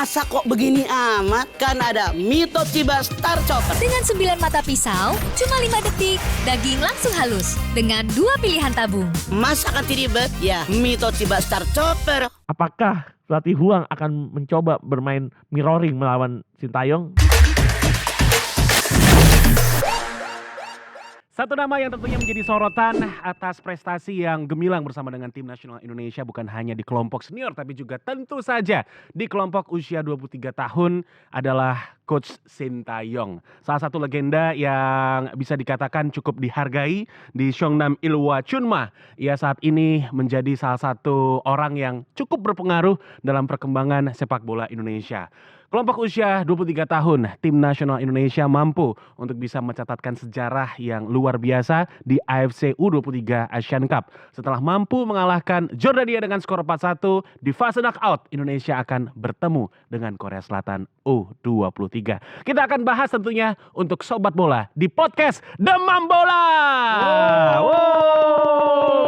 Masa kok begini amat? Kan ada Mito Chiba Star Chopper. Dengan 9 mata pisau, cuma 5 detik, daging langsung halus. Dengan 2 pilihan tabung. Masa kan ribet? Ya, Mito Chiba Star Chopper. Apakah pelatih Huang akan mencoba bermain mirroring melawan Sintayong? Satu nama yang tentunya menjadi sorotan atas prestasi yang gemilang bersama dengan tim nasional Indonesia bukan hanya di kelompok senior tapi juga tentu saja di kelompok usia 23 tahun adalah Coach Sintayong. Salah satu legenda yang bisa dikatakan cukup dihargai di Seongnam Ilhwa Chunma. Ia saat ini menjadi salah satu orang yang cukup berpengaruh dalam perkembangan sepak bola Indonesia. Kelompok usia 23 tahun, tim nasional Indonesia mampu untuk bisa mencatatkan sejarah yang luar biasa di AFC U23 Asian Cup. Setelah mampu mengalahkan Jordania dengan skor 4-1 di fase knockout, Indonesia akan bertemu dengan Korea Selatan U23. Kita akan bahas tentunya untuk Sobat Bola di podcast Demam Bola.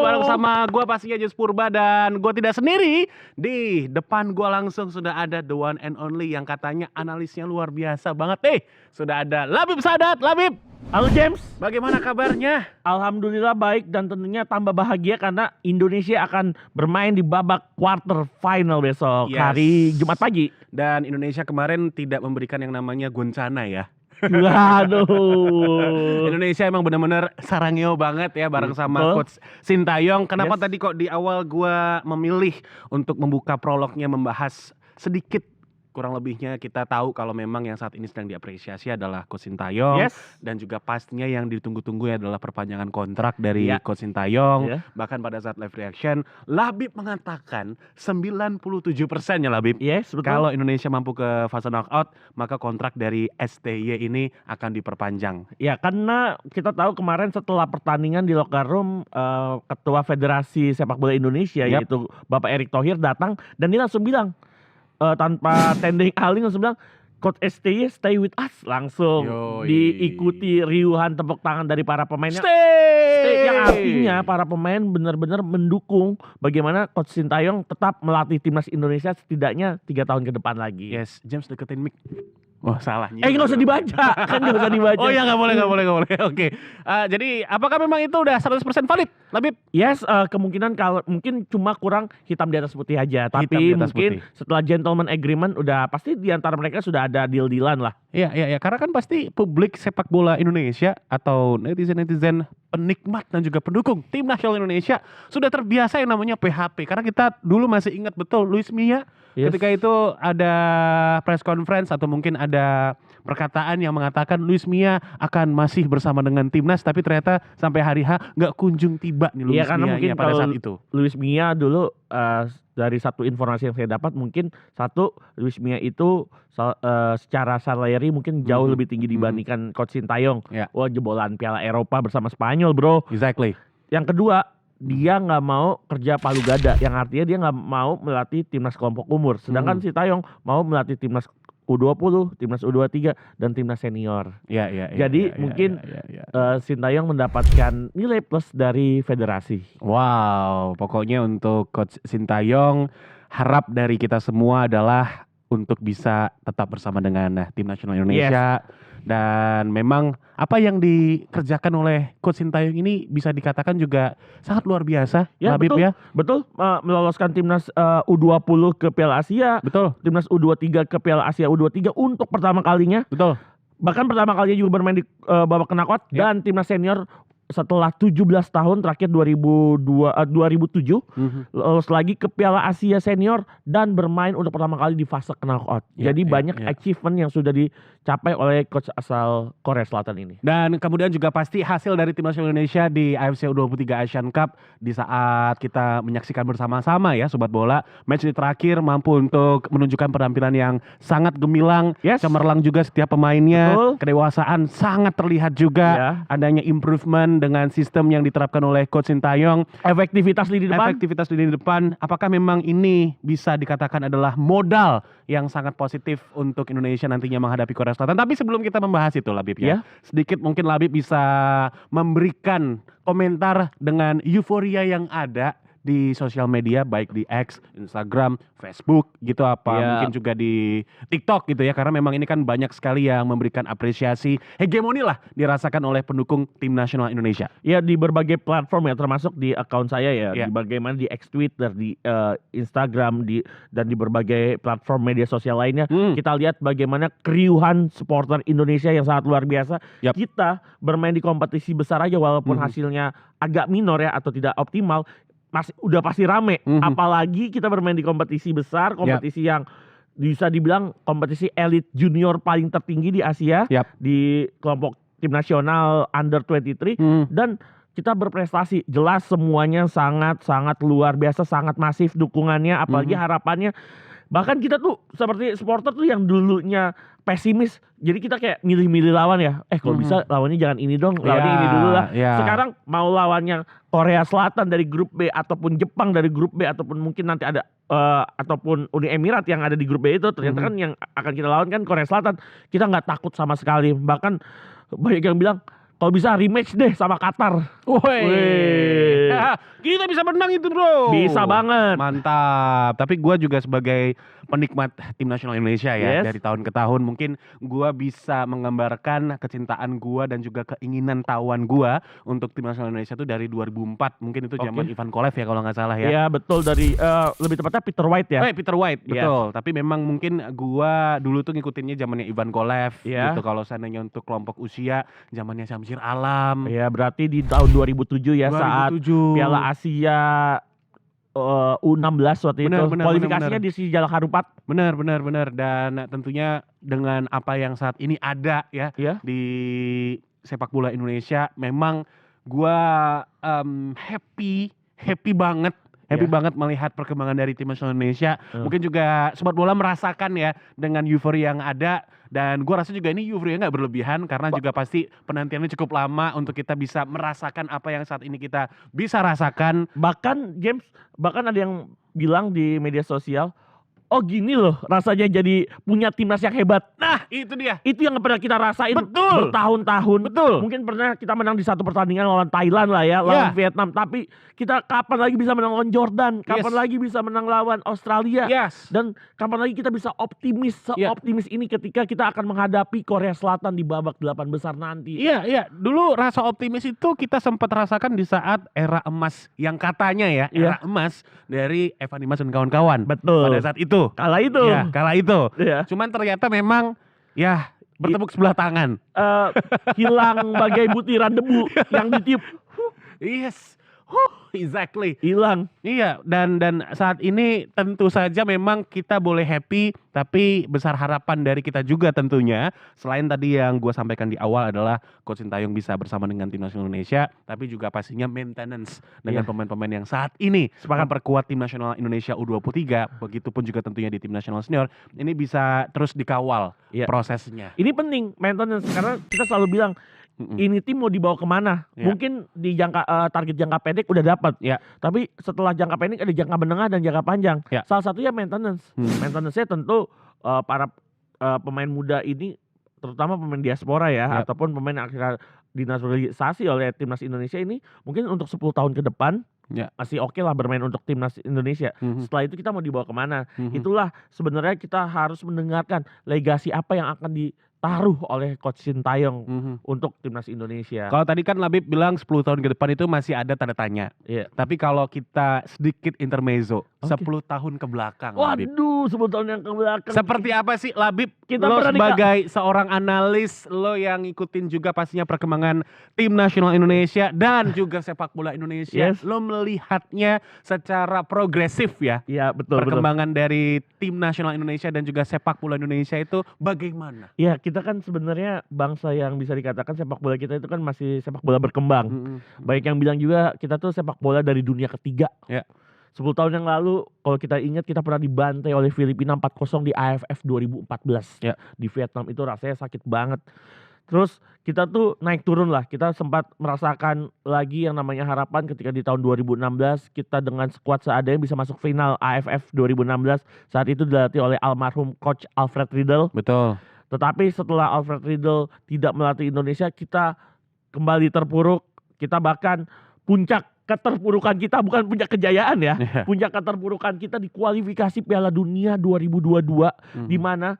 Bareng sama gue pastinya Jus Purba dan gue tidak sendiri. Di depan gue langsung sudah ada the one and only yang katanya analisnya luar biasa banget. Sudah ada Labib Sadat. Labib, Halo James, bagaimana kabarnya? alhamdulillah baik dan tentunya tambah bahagia karena Indonesia akan bermain di babak quarter final besok hari Jumat pagi. Dan Indonesia kemarin tidak memberikan yang namanya goncana ya. Waduh. Indonesia emang benar-benar sarangyo banget ya bareng sama Coach Sintayong. Kenapa Yes. tadi kok di awal gua memilih untuk membuka prolognya membahas sedikit kurang lebihnya kita tahu kalau memang yang saat ini sedang diapresiasi adalah Coach Sintayong. Yes. Dan juga pastinya yang ditunggu-tunggu adalah perpanjangan kontrak dari Ya. Coach Sintayong. Ya. Bahkan pada saat live reaction Labib mengatakan 97% ya Labib. Yes, betul. Kalau Indonesia mampu ke fase knockout, maka kontrak dari STY ini akan diperpanjang. Ya karena kita tahu kemarin setelah pertandingan di locker room Ketua Federasi Sepak Bola Indonesia Yap. yaitu Bapak Erick Thohir datang dan dia langsung bilang tanpa tending aling langsung bilang Coach STY stay with us, langsung Yoi. diikuti riuhan tepuk tangan dari para pemainnya. Yang artinya para pemain benar-benar mendukung bagaimana Coach Sintayong tetap melatih timnas Indonesia setidaknya 3 tahun ke depan lagi. Yes, James deketin mic. Wah salah. Nggak usah dibaca, kan nggak usah dibaca. Oh ya nggak boleh. Oke. Jadi apakah memang itu udah 100% valid, Labib? Yes, kemungkinan kalau mungkin cuma kurang hitam di atas putih aja. Hitam Tapi di atas mungkin putih. setelah gentleman agreement udah pasti di antara mereka sudah ada deal-dealan lah. Iya. Karena kan pasti publik sepak bola Indonesia atau netizen penikmat dan juga pendukung tim nasional Indonesia sudah terbiasa yang namanya PHP. Karena kita dulu masih ingat betul Luis Milla. Yes. Ketika itu ada press conference atau mungkin ada perkataan yang mengatakan Luis Milla akan masih bersama dengan timnas, tapi ternyata sampai hari H nggak kunjung tiba nih Luis Iya karena Milla mungkin pada kalau saat itu. Luis Milla dulu dari satu informasi yang saya dapat mungkin Luis Milla itu secara salary mungkin jauh lebih tinggi dibandingkan Coach Sintayong. Ya. Wah jebolan Piala Eropa bersama Spanyol bro. Exactly. Yang kedua dia nggak mau kerja palu gada, yang artinya dia nggak mau melatih timnas kelompok umur. Sedangkan Sintayong mau melatih timnas U20, timnas U23 dan timnas senior. Ya. Jadi mungkin Sintayong mendapatkan nilai plus dari federasi. Wow, pokoknya untuk Coach Sintayong harap dari kita semua adalah untuk bisa tetap bersama dengan tim nasional Indonesia. Dan memang apa yang dikerjakan oleh Coach Sintayong ini bisa dikatakan juga sangat luar biasa, Ya Labib betul, ya. betul meloloskan timnas U20 ke Piala Asia, Betul, timnas U23 ke Piala Asia U23 untuk pertama kalinya. betul. Bahkan pertama kalinya juga bermain di babak knockout dan timnas senior setelah 17 tahun terakhir 2007 lolos lagi ke Piala Asia Senior dan bermain untuk pertama kali di fase knockout. Jadi banyak achievement yang sudah dicapai oleh coach asal Korea Selatan ini. Dan kemudian juga pasti hasil dari tim nasional Indonesia di AFC U23 Asian Cup di saat kita menyaksikan bersama-sama ya Sobat Bola, match di terakhir mampu untuk menunjukkan penampilan yang sangat gemilang, cemerlang juga setiap pemainnya. Betul. Kedewasaan sangat terlihat juga, adanya improvement dengan sistem yang diterapkan oleh Coach Sintayong. Efektivitas lini depan, apakah memang ini bisa dikatakan adalah modal yang sangat positif untuk Indonesia nantinya menghadapi Korea Selatan? Tapi sebelum kita membahas itu Labib ya, sedikit mungkin Labib bisa memberikan komentar dengan euforia yang ada di sosial media baik di X, Instagram, Facebook gitu apa Iya. mungkin juga di TikTok gitu ya, karena memang ini kan banyak sekali yang memberikan apresiasi, hegemoni lah dirasakan oleh pendukung tim nasional Indonesia. Ya di berbagai platform ya, termasuk di akun saya ya, Iya. di bagaimana di X Twitter, di Instagram, dan di berbagai platform media sosial lainnya, kita lihat bagaimana keriuhan supporter Indonesia yang sangat luar biasa. Yap. Kita bermain di kompetisi besar aja walaupun Mhm. hasilnya agak minor ya atau tidak optimal, udah pasti rame. Mhm. Apalagi kita bermain di kompetisi besar, kompetisi yang bisa dibilang kompetisi elit junior paling tertinggi di Asia, Yap. di kelompok tim nasional under 23. Dan kita berprestasi, jelas semuanya sangat luar biasa, sangat masif dukungannya, apalagi harapannya. Bahkan kita tuh seperti supporter tuh yang dulunya pesimis, jadi kita kayak milih-milih lawan ya. Kalau bisa lawannya jangan ini dong, lawannya ini dulu lah. Iya. Sekarang mau lawannya Korea Selatan dari grup B ataupun Jepang dari grup B ataupun mungkin nanti ada ataupun Uni Emirat yang ada di grup B itu, ternyata kan yang akan kita lawan kan Korea Selatan. Kita nggak takut sama sekali. Bahkan banyak yang bilang kalau bisa rematch deh sama Qatar. Wih. Kita bisa menang itu bro. Bisa banget. Mantap. Tapi gue juga sebagai penikmat tim nasional Indonesia ya, Yes. dari tahun ke tahun mungkin gue bisa menggambarkan kecintaan gue dan juga keinginan tahuan gue untuk tim nasional Indonesia itu dari 2004. Mungkin itu zaman Oke. Ivan Kolev ya kalau nggak salah ya. Ya betul, dari lebih tepatnya Peter White ya. Peter White, Yes. betul. Tapi memang mungkin gua dulu tuh ngikutinnya zamannya Ivan Kolev Iya. gitu. Kalau seandainya untuk kelompok usia zamannya Syamsir Alam. Ya berarti di tahun 2007 ya, saat 2007. Piala Asia U16 waktu Benar, itu. benar, Kualifikasinya benar. di Sijalak Harupat. Benar. Dan tentunya dengan apa yang saat ini ada ya Iya. di sepak bola Indonesia, memang gua happy banget. Happy Iya. banget melihat perkembangan dari tim nasional Indonesia. Hmm. Mungkin juga sobat bola merasakan ya dengan euforia yang ada, dan gua rasa juga ini euforia nggak berlebihan karena juga pasti penantiannya cukup lama untuk kita bisa merasakan apa yang saat ini kita bisa rasakan. Bahkan James, bahkan ada yang bilang di media sosial, oh gini loh rasanya jadi punya timnas yang hebat. Nah, itu dia. Itu yang pernah kita rasain Betul. bertahun-tahun. Betul. Mungkin pernah kita menang di satu pertandingan lawan Thailand lah ya, lawan Vietnam. Tapi kita kapan lagi bisa menang lawan Jordan? Kapan Yes. lagi bisa menang lawan Australia? Yes. Dan kapan lagi kita bisa optimis Iya. seoptimis ini ketika kita akan menghadapi Korea Selatan di babak 8 besar nanti. Iya. Dulu rasa optimis itu kita sempat rasakan di saat era emas yang katanya ya, era emas dari Evan Dimas dan kawan-kawan. Betul. Pada saat itu. Kala itu. Ya, kala itu. Iya. Cuman ternyata memang ya bertepuk sebelah tangan. Hilang bagai butiran debu yang ditiup. Yes. Exactly. Hilang. Iya, dan saat ini tentu saja memang kita boleh happy, tapi besar harapan dari kita juga tentunya. Selain tadi yang gue sampaikan di awal adalah Coach Sintayong bisa bersama dengan tim nasional Indonesia, tapi juga pastinya maintenance dengan Iya. pemain-pemain yang saat ini Sepakat. memperkuat tim nasional Indonesia U23, begitupun juga tentunya di tim nasional senior, ini bisa terus dikawal Iya. prosesnya. Ini penting maintenance karena kita selalu bilang ini tim mau dibawa kemana? Iya. Mungkin di target jangka pendek udah dapat. Iya. Tapi setelah jangka pendek ada jangka menengah dan jangka panjang. Iya. Salah satunya maintenance. Maintenance-nya tentu para pemain muda ini, terutama pemain diaspora ya, Iya. ataupun pemain yang akhirnya dinaturalisasi oleh timnas Indonesia ini, mungkin untuk 10 tahun ke depan Iya. masih oke lah bermain untuk timnas Indonesia. Setelah itu kita mau dibawa kemana? Itulah sebenarnya kita harus mendengarkan legasi apa yang akan ditaruh oleh Coach Sintayong untuk timnas Indonesia. Kalau tadi kan Labib bilang 10 tahun ke depan itu masih ada tanda tanya. Iya. Tapi kalau kita sedikit intermezzo, Oke. 10 tahun ke belakang Labib. Waduh, 10 tahun yang ke belakang. Seperti apa sih Labib? Kita Lo pernah sebagai seorang analis, lo yang ngikutin juga pastinya perkembangan tim nasional Indonesia dan juga sepak bola Indonesia. Yes. Lo melihatnya secara progresif ya. Iya, betul. Perkembangan dari tim nasional Indonesia dan juga sepak bola Indonesia itu bagaimana? Ya, kita kan sebenarnya bangsa yang bisa dikatakan sepak bola kita itu kan masih sepak bola berkembang. Baik yang bilang juga kita tuh sepak bola dari dunia ketiga. Ya. 10 tahun yang lalu kalau kita ingat kita pernah dibantai oleh Filipina 4-0 di AFF 2014. Ya. Di Vietnam itu rasanya sakit banget. Terus kita tuh naik turun lah. Kita sempat merasakan lagi yang namanya harapan ketika di tahun 2016 kita dengan skuad seadanya bisa masuk final AFF 2016. Saat itu dilatih oleh almarhum Coach Alfred Riedel. Betul. Tetapi setelah Alfred Riedel tidak melatih Indonesia, kita kembali terpuruk. Kita bahkan puncak keterpurukan kita, bukan puncak kejayaan ya. Iya. Puncak keterpurukan kita di kualifikasi Piala Dunia 2022 di mana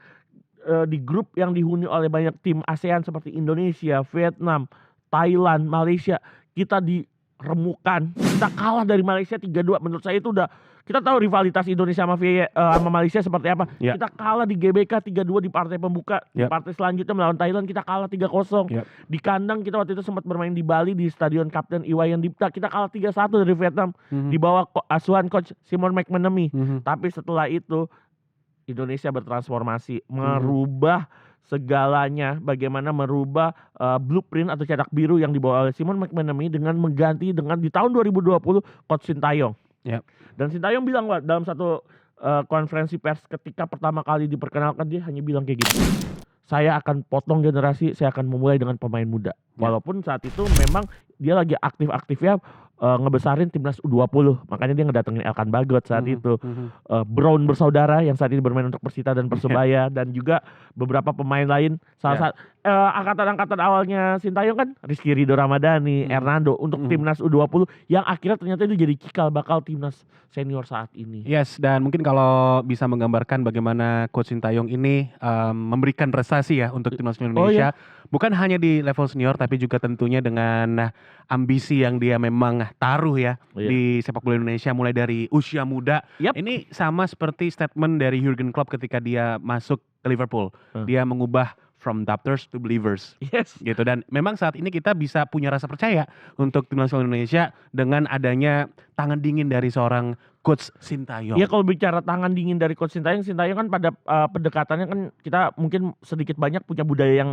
di grup yang dihuni oleh banyak tim ASEAN seperti Indonesia, Vietnam, Thailand, Malaysia, kita diremukan. Kita kalah dari Malaysia 3-2. Menurut saya itu udah, kita tahu rivalitas Indonesia sama Malaysia seperti apa. Ya. Kita kalah di GBK 3-2 di partai pembuka. Di Ya. partai selanjutnya melawan Thailand kita kalah 3-0. Ya. Di kandang kita waktu itu sempat bermain di Bali di Stadion Kapten Iwayan Dipta. Kita kalah 3-1 dari Vietnam. Di bawah asuhan coach Simon McManamy. Tapi setelah itu Indonesia bertransformasi, merubah segalanya, bagaimana merubah blueprint atau cetak biru yang dibawa oleh Simon McManamy dengan mengganti dengan di tahun 2020 coach Sintayong. Yap. Dan Sintayong bilang dalam satu konferensi pers ketika pertama kali diperkenalkan, dia hanya bilang kayak gitu. Saya akan potong generasi, saya akan memulai dengan pemain muda. Walaupun saat itu memang dia lagi aktif-aktifnya ngebesarin timnas U20. Makanya dia ngedatengin Elkan Bagot saat itu. Brown bersaudara yang saat ini bermain untuk Persita dan Persebaya. Dan juga beberapa pemain lain. Salah satu angkatan-angkatan awalnya Sintayong kan Rizky Ridho Ramadhani, Hernando untuk timnas U20 yang akhirnya ternyata itu jadi cikal bakal timnas senior saat ini. Yes, dan mungkin kalau bisa menggambarkan bagaimana Coach Sintayong ini memberikan prestasi ya untuk timnas Indonesia, bukan hanya di level senior tapi juga tentunya dengan ambisi yang dia memang taruh ya di sepak bola Indonesia mulai dari usia muda. Ini sama seperti statement dari Jurgen Klopp ketika dia masuk ke Liverpool. Dia mengubah from doubters to believers. Yes. Gitu, dan memang saat ini kita bisa punya rasa percaya untuk timnas Indonesia dengan adanya tangan dingin dari seorang Coach Sintayong. Ya kalau bicara tangan dingin dari Coach Sintayong kan pada pendekatannya kan kita mungkin sedikit banyak punya budaya yang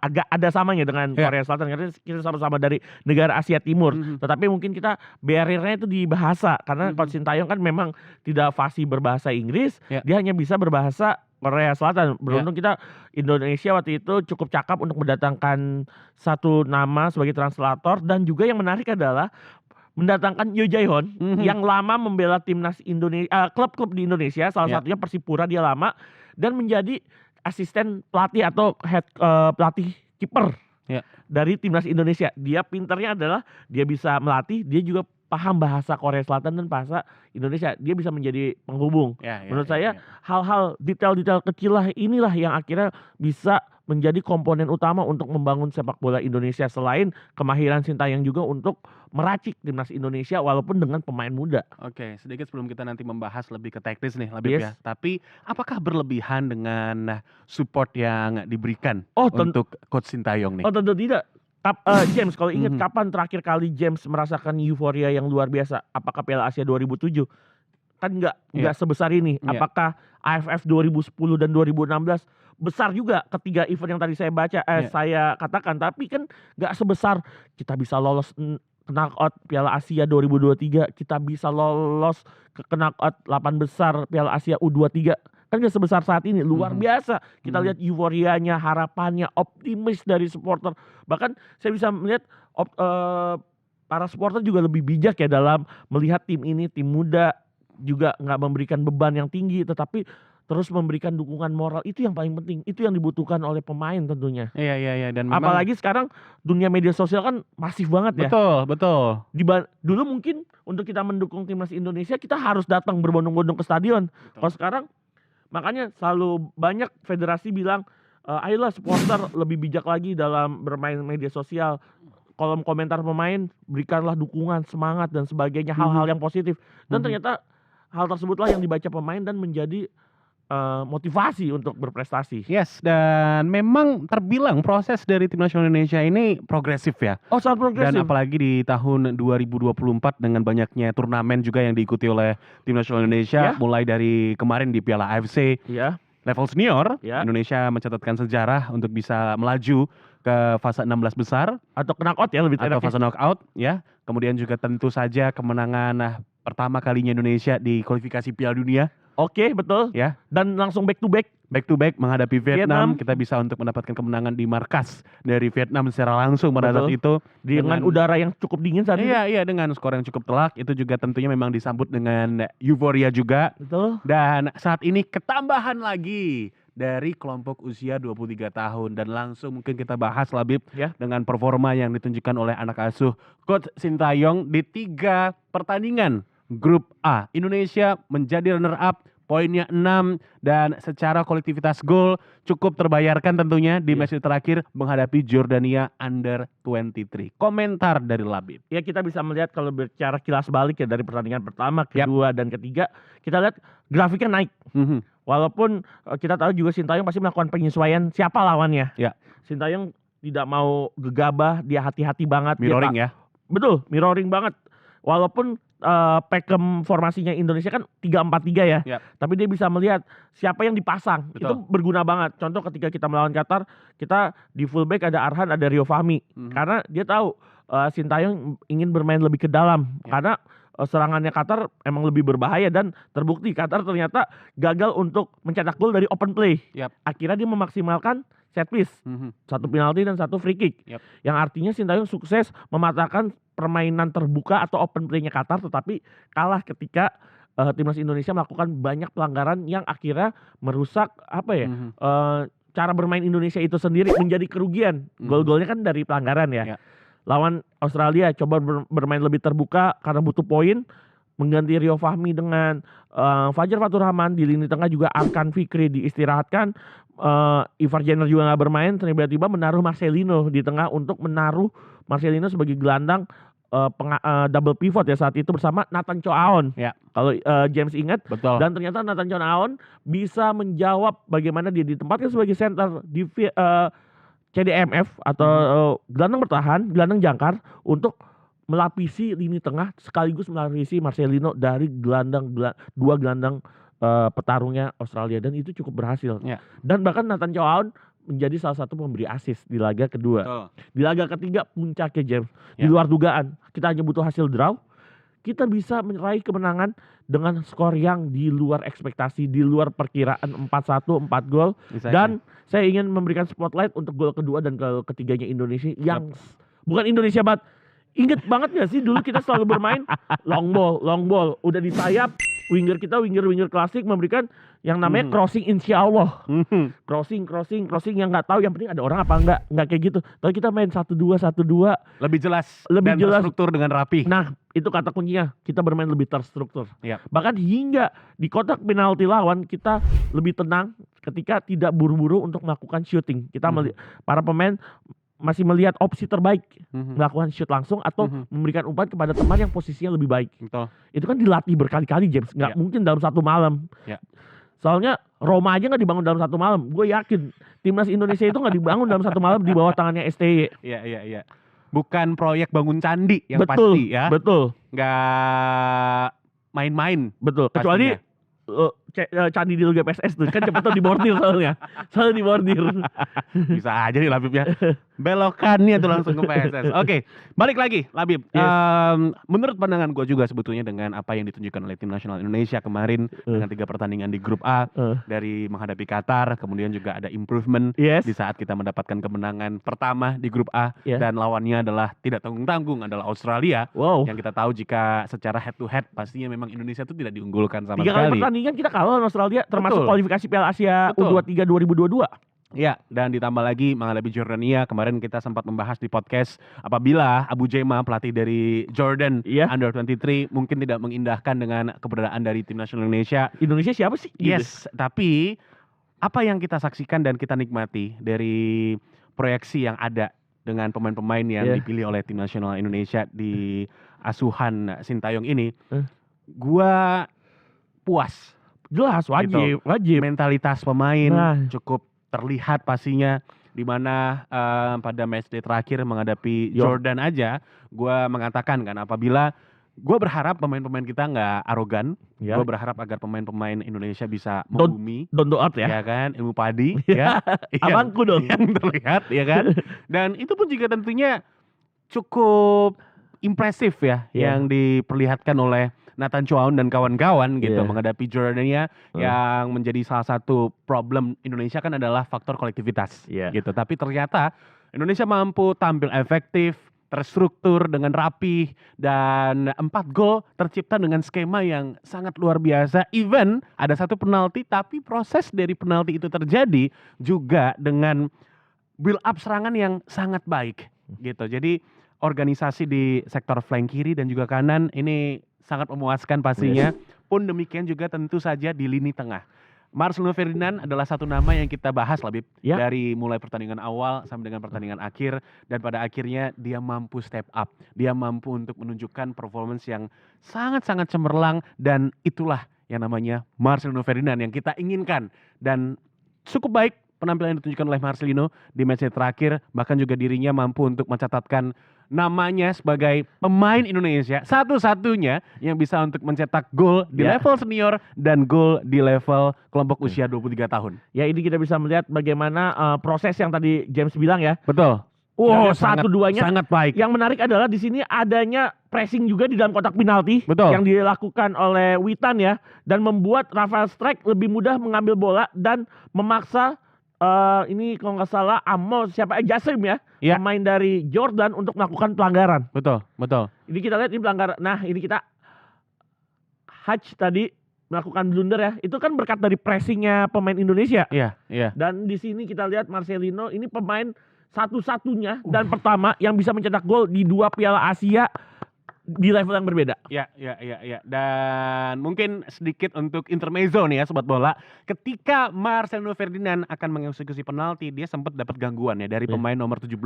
agak ada samanya dengan Korea Selatan karena kita sama-sama dari negara Asia Timur. Tetapi mungkin kita barriernya itu di bahasa karena Coach Sintayong kan memang tidak fasih berbahasa Inggris, dia hanya bisa berbahasa Korea Selatan. Beruntung kita Indonesia waktu itu cukup cakap untuk mendatangkan satu nama sebagai translator, dan juga yang menarik adalah mendatangkan Yo Jae-hon yang lama membela timnas Indonesia, klub-klub di Indonesia, salah satunya Persipura dia lama, dan menjadi asisten pelatih atau head pelatih kiper dari timnas Indonesia. Dia pinternya adalah dia bisa melatih, dia juga paham bahasa Korea Selatan dan bahasa Indonesia. Dia bisa menjadi penghubung. Menurut saya hal-hal detail-detail kecil lah inilah yang akhirnya bisa menjadi komponen utama untuk membangun sepak bola Indonesia, selain kemahiran Sintayong juga untuk meracik timnas Indonesia walaupun dengan pemain muda. Oke, sedikit sebelum kita nanti membahas lebih ke teknis nih, Labib ya. Tapi apakah berlebihan dengan support yang diberikan untuk Coach Sintayong nih? Oh tentu tidak. James, kalau ingat kapan terakhir kali James merasakan euforia yang luar biasa? Apakah Piala Asia 2007? Kan enggak sebesar ini. Apakah AFF 2010 dan 2016? Besar juga ketiga event yang tadi saya baca, saya katakan. Tapi kan enggak sebesar kita bisa lolos knockout Piala Asia 2023, kita bisa lolos ke knockout 8 besar Piala Asia U23. Kan gak sebesar saat ini, luar biasa. Kita lihat euforianya, harapannya, optimis dari supporter. Bahkan saya bisa melihat para supporter juga lebih bijak ya dalam melihat tim ini, tim muda, juga gak memberikan beban yang tinggi, tetapi terus memberikan dukungan moral. Itu yang paling penting, itu yang dibutuhkan oleh pemain tentunya. Iya. Dan memang, apalagi sekarang dunia media sosial kan masif banget ya. Betul. Dulu mungkin untuk kita mendukung timnas Indonesia kita harus datang berbondong-bondong ke stadion. Kalau sekarang makanya selalu banyak federasi bilang, ayolah supporter lebih bijak lagi dalam bermain media sosial. Kolom komentar pemain berikanlah dukungan, semangat dan sebagainya, hal-hal yang positif. Dan ternyata hal tersebutlah yang dibaca pemain dan menjadi motivasi untuk berprestasi. Yes, dan memang terbilang proses dari timnas Indonesia ini progresif ya. Oh, sangat progresif. Dan apalagi di tahun 2024 dengan banyaknya turnamen juga yang diikuti oleh timnas Indonesia, mulai dari kemarin di Piala AFC level senior, Indonesia mencatatkan sejarah untuk bisa melaju ke fase 16 besar atau knockout ya, lebih atau fase knockout ya. Kemudian juga tentu saja kemenangan pertama kalinya Indonesia di kualifikasi Piala Dunia. Oke, betul. Ya. Dan langsung back to back menghadapi Vietnam. Kita bisa untuk mendapatkan kemenangan di markas dari Vietnam secara langsung pada saat itu dengan udara yang cukup dingin saat itu. Iya, dengan skor yang cukup telak. Itu juga tentunya memang disambut dengan euforia juga. Betul. Dan saat ini ketambahan lagi dari kelompok usia 23 tahun. Dan langsung mungkin kita bahas Labib Ya. dengan performa yang ditunjukkan oleh anak asuh Coach Sintayong di 3 pertandingan grup A. Indonesia menjadi runner up, poinnya 6, dan secara kolektivitas gol cukup terbayarkan tentunya di match terakhir menghadapi Jordania Under-23. Komentar dari Labib. Ya, kita bisa melihat kalau bicara kilas balik ya dari pertandingan pertama, kedua, dan ketiga, kita lihat grafiknya naik. Walaupun kita tahu juga Sintayong pasti melakukan penyesuaian siapa lawannya. Ya. Sintayong tidak mau gegabah, dia hati-hati banget. Mirroring ya. Betul, mirroring banget. Walaupun pakem formasinya Indonesia kan 3-4-3 ya. Yap. Tapi dia bisa melihat siapa yang dipasang. Betul. Itu berguna banget. Contoh ketika kita melawan Qatar, kita di fullback ada Arhan, ada Rio Fahmi. Karena dia tahu Sintayong ingin bermain lebih ke dalam. Karena serangannya Qatar emang lebih berbahaya dan terbukti Qatar ternyata gagal untuk mencetak gol dari open play. Yap. Akhirnya dia memaksimalkan set piece. 1 penalti dan 1 free kick. Yap. Yang artinya Sintayong sukses mematahkan permainan terbuka atau open play-nya Qatar, tetapi kalah ketika timnas Indonesia melakukan banyak pelanggaran yang akhirnya merusak cara bermain Indonesia itu sendiri menjadi kerugian. Gol-golnya kan dari pelanggaran ya. Ya. Lawan Australia coba bermain lebih terbuka karena butuh poin, mengganti Rio Fahmi dengan Fajar Fatur Rahman. Di lini tengah juga Arkan Fikri diistirahatkan. Ivar Jenner juga nggak bermain, tiba-tiba menaruh Marcelino di tengah untuk menaruh Marcelino sebagai gelandang double pivot ya saat itu bersama Nathan Chow-aon. Ya. Kalau James ingat. Betul. Dan ternyata Nathan Chow-aon bisa menjawab bagaimana dia ditempatkan sebagai center di CDMF atau gelandang bertahan, gelandang jangkar untuk melapisi lini tengah sekaligus melapisi Marcelino dari dua gelandang petarungnya Australia, dan itu cukup berhasil. Ya. Dan bahkan Nathan Chow-aon menjadi salah satu pemberi assist di laga kedua. Betul. Di laga ketiga puncaknya James. Ya. Di luar dugaan. Kita hanya butuh hasil draw. Kita bisa meraih kemenangan dengan skor yang di luar ekspektasi, di luar perkiraan 4-1, 4 gol. Bisa Dan saya ingin memberikan spotlight untuk gol kedua dan gol ketiganya Indonesia yang bukan Indonesia banget. Ingat banget gak sih dulu kita selalu bermain long ball. Udah di sayap, winger klasik memberikan yang namanya crossing insya Allah. Crossing yang nggak tahu, yang penting ada orang apa nggak kayak gitu. Tapi kita main 1-2. Lebih jelas Lebih dan jelas. terstruktur dengan rapi. Nah, itu kata kuncinya, kita bermain lebih terstruktur. Yap. Bahkan hingga di kotak penalti lawan kita lebih tenang ketika tidak buru-buru untuk melakukan shooting. Kita para pemain masih melihat opsi terbaik, melakukan shoot langsung atau memberikan umpan kepada teman yang posisinya lebih baik. Betul. Itu kan dilatih berkali-kali James, nggak mungkin dalam 1 malam. Ya. Soalnya Roma aja nggak dibangun dalam 1 malam. Gue yakin timnas Indonesia itu nggak dibangun dalam 1 malam di bawah tangannya STY. Iya. Bukan proyek bangun candi yang Betul, pasti ya. betul, Nggak main-main. betul. Kecuali candi di Liga PSS tuh kan cepet tuh dibordir soalnya. Soalnya dibordir. Bisa aja nih Labib ya. Belokannya tuh langsung ke PSS. Oke, balik lagi Labib. Yes. Menurut pandangan gue juga sebetulnya dengan apa yang ditunjukkan oleh tim nasional Indonesia kemarin dengan 3 pertandingan di grup A dari menghadapi Qatar, kemudian juga ada improvement Yes. di saat kita mendapatkan kemenangan pertama di grup A dan lawannya adalah tidak tanggung-tanggung adalah Australia. Wow. Yang kita tahu jika secara head to head pastinya memang Indonesia itu tidak diunggulkan sama 3 kali sekali. pertandingan kita kalah lawan Australia, termasuk Betul. kualifikasi Piala Asia Betul. U23 2022. Ya, dan ditambah lagi menghadapi Jordania. Kemarin kita sempat membahas di podcast apabila Abu Jema, pelatih dari Jordan Under-23, mungkin tidak mengindahkan dengan keberadaan dari tim nasional Indonesia. Indonesia siapa sih? Yes, tapi apa yang kita saksikan dan kita nikmati dari proyeksi yang ada dengan pemain-pemain yang dipilih oleh tim nasional Indonesia di asuhan Sintayong ini, gua puas. Jelas, wajib. Mentalitas pemain cukup terlihat pastinya, di mana pada matchday terakhir menghadapi Jordan aja, gue mengatakan kan apabila gue berharap pemain-pemain kita nggak arogan, gue berharap agar pemain-pemain Indonesia bisa membumi, don't do out ya kan, ilmu padi, ya, abangku dong yang terlihat, ya kan, dan itu pun juga tentunya cukup impresif ya, yang diperlihatkan oleh Nathan Chow-aon dan kawan-kawan gitu menghadapi Jordania yang menjadi salah satu problem Indonesia kan adalah faktor kolektivitas gitu. Tapi ternyata Indonesia mampu tampil efektif, terstruktur dengan rapih, dan 4 gol tercipta dengan skema yang sangat luar biasa. Even ada satu penalti, tapi proses dari penalti itu terjadi juga dengan build up serangan yang sangat baik gitu. Jadi organisasi di sektor flank kiri dan juga kanan ini sangat memuaskan pastinya. Pun demikian juga tentu saja di lini tengah. Marcelino Ferdinand adalah satu nama yang kita bahas lah, Bib. Ya. Dari mulai pertandingan awal sampai dengan pertandingan akhir. Dan pada akhirnya dia mampu step up. Dia mampu untuk menunjukkan performance yang sangat-sangat cemerlang. Dan itulah yang namanya Marcelino Ferdinand yang kita inginkan. Dan cukup baik penampilan yang ditunjukkan oleh Marcelino di match terakhir. Bahkan juga dirinya mampu untuk mencatatkan namanya sebagai pemain Indonesia satu-satunya yang bisa untuk mencetak gol di level senior dan gol di level kelompok usia 23 tahun. Ya, ini kita bisa melihat bagaimana proses yang tadi James bilang ya. Betul. Wow, Sangat- 1-2-nya sangat baik. Yang menarik adalah di sini adanya pressing juga di dalam kotak penalti. Betul. Yang dilakukan oleh Witan ya, dan membuat Rafael Strijk lebih mudah mengambil bola dan memaksa ini kalau nggak salah Jassim ya, Iya. pemain dari Jordan untuk melakukan pelanggaran. Betul. Ini kita lihat ini pelanggaran. Nah, ini kita Haj tadi melakukan blunder ya. Itu kan berkat dari pressingnya pemain Indonesia. Iya. Dan di sini kita lihat Marcelino ini pemain satu-satunya dan pertama yang bisa mencetak gol di 2 Piala Asia di level yang berbeda. Ya. Dan mungkin sedikit untuk intermezzo nih ya sobat bola. Ketika Marcelino Ferdinand akan mengeksekusi penalti, dia sempat dapat gangguan ya dari pemain nomor 17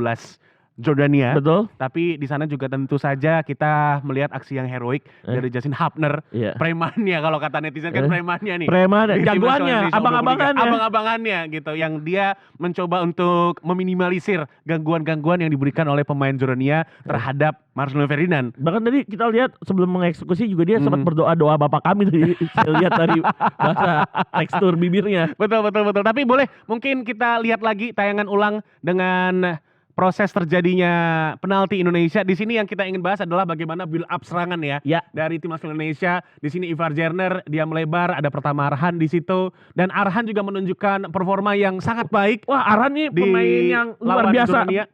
Jordania. Betul. Tapi di sana juga tentu saja kita melihat aksi yang heroik dari Justin Hapner. Iya. Premannya kalau kata netizen kan premannya nih. Preman, Di timnas jagoannya, Indonesia abang-abangannya. abang-abangannya gitu, yang dia mencoba untuk meminimalisir gangguan-gangguan yang diberikan oleh pemain Jordania terhadap Marcelino Ferdinand. Bahkan tadi kita lihat sebelum mengeksekusi juga dia sempat berdoa-doa Bapak kami tadi. Saya lihat dari bahasa tekstur bibirnya. Betul. Tapi boleh mungkin kita lihat lagi tayangan ulang dengan proses terjadinya penalti Indonesia. Di sini yang kita ingin bahas adalah bagaimana build up serangan ya. Ya. Dari timnas Indonesia. Di sini Ivar Jerner dia melebar, ada Pratama Arhan di situ, dan Arhan juga menunjukkan performa yang sangat baik. Wah, Arhan nih Di pemain yang luar lawan biasa. Jordania.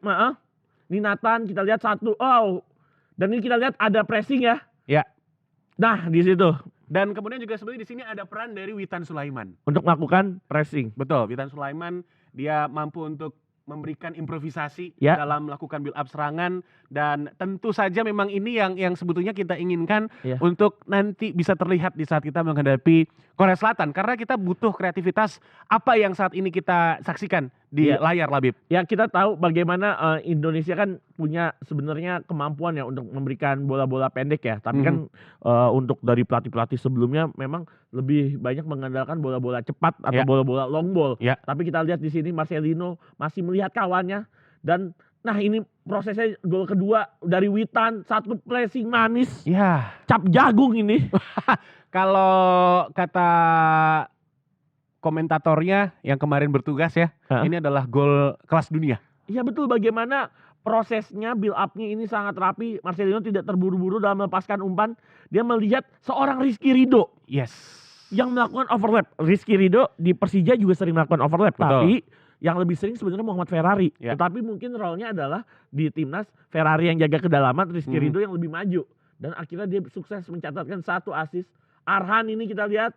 Ini Nathan kita lihat satu. Oh. Dan ini kita lihat ada pressing ya. Ya. Nah, di situ Dan kemudian juga sebenarnya di sini ada peran dari Witan Sulaiman. untuk melakukan pressing. Betul, Witan Sulaiman dia mampu untuk memberikan improvisasi Ya. dalam melakukan build up serangan, dan tentu saja memang ini yang sebetulnya kita inginkan Ya. untuk nanti bisa terlihat di saat kita menghadapi Korea Selatan, karena kita butuh kreativitas apa yang saat ini kita saksikan di Ya. layar, Labib. Ya, kita tahu bagaimana Indonesia kan punya sebenarnya kemampuan ya untuk memberikan bola-bola pendek ya. Tapi kan untuk dari pelatih-pelatih sebelumnya memang lebih banyak mengandalkan bola-bola cepat atau Ya. bola-bola long ball. Ya. Tapi kita lihat di sini Marcelino masih melihat kawannya, dan nah ini prosesnya gol kedua dari Witan, satu pressing manis, Ya, cap jagung ini. kalau kata komentatornya yang kemarin bertugas ya, ini adalah gol kelas dunia. Iya betul, bagaimana prosesnya build up-nya ini sangat rapi. Marcelino tidak terburu-buru dalam melepaskan umpan. Dia melihat seorang Rizky Ridho Yes. yang melakukan overlap. Rizky Ridho di Persija juga sering melakukan overlap. Betul. Tapi yang lebih sering sebenarnya Muhammad Ferrari. Ya. Tetapi mungkin role-nya adalah di timnas Ferrari yang jaga kedalaman, Rizky Ridho yang lebih maju. Dan akhirnya dia sukses mencatatkan 1 assist. Arhan ini kita lihat.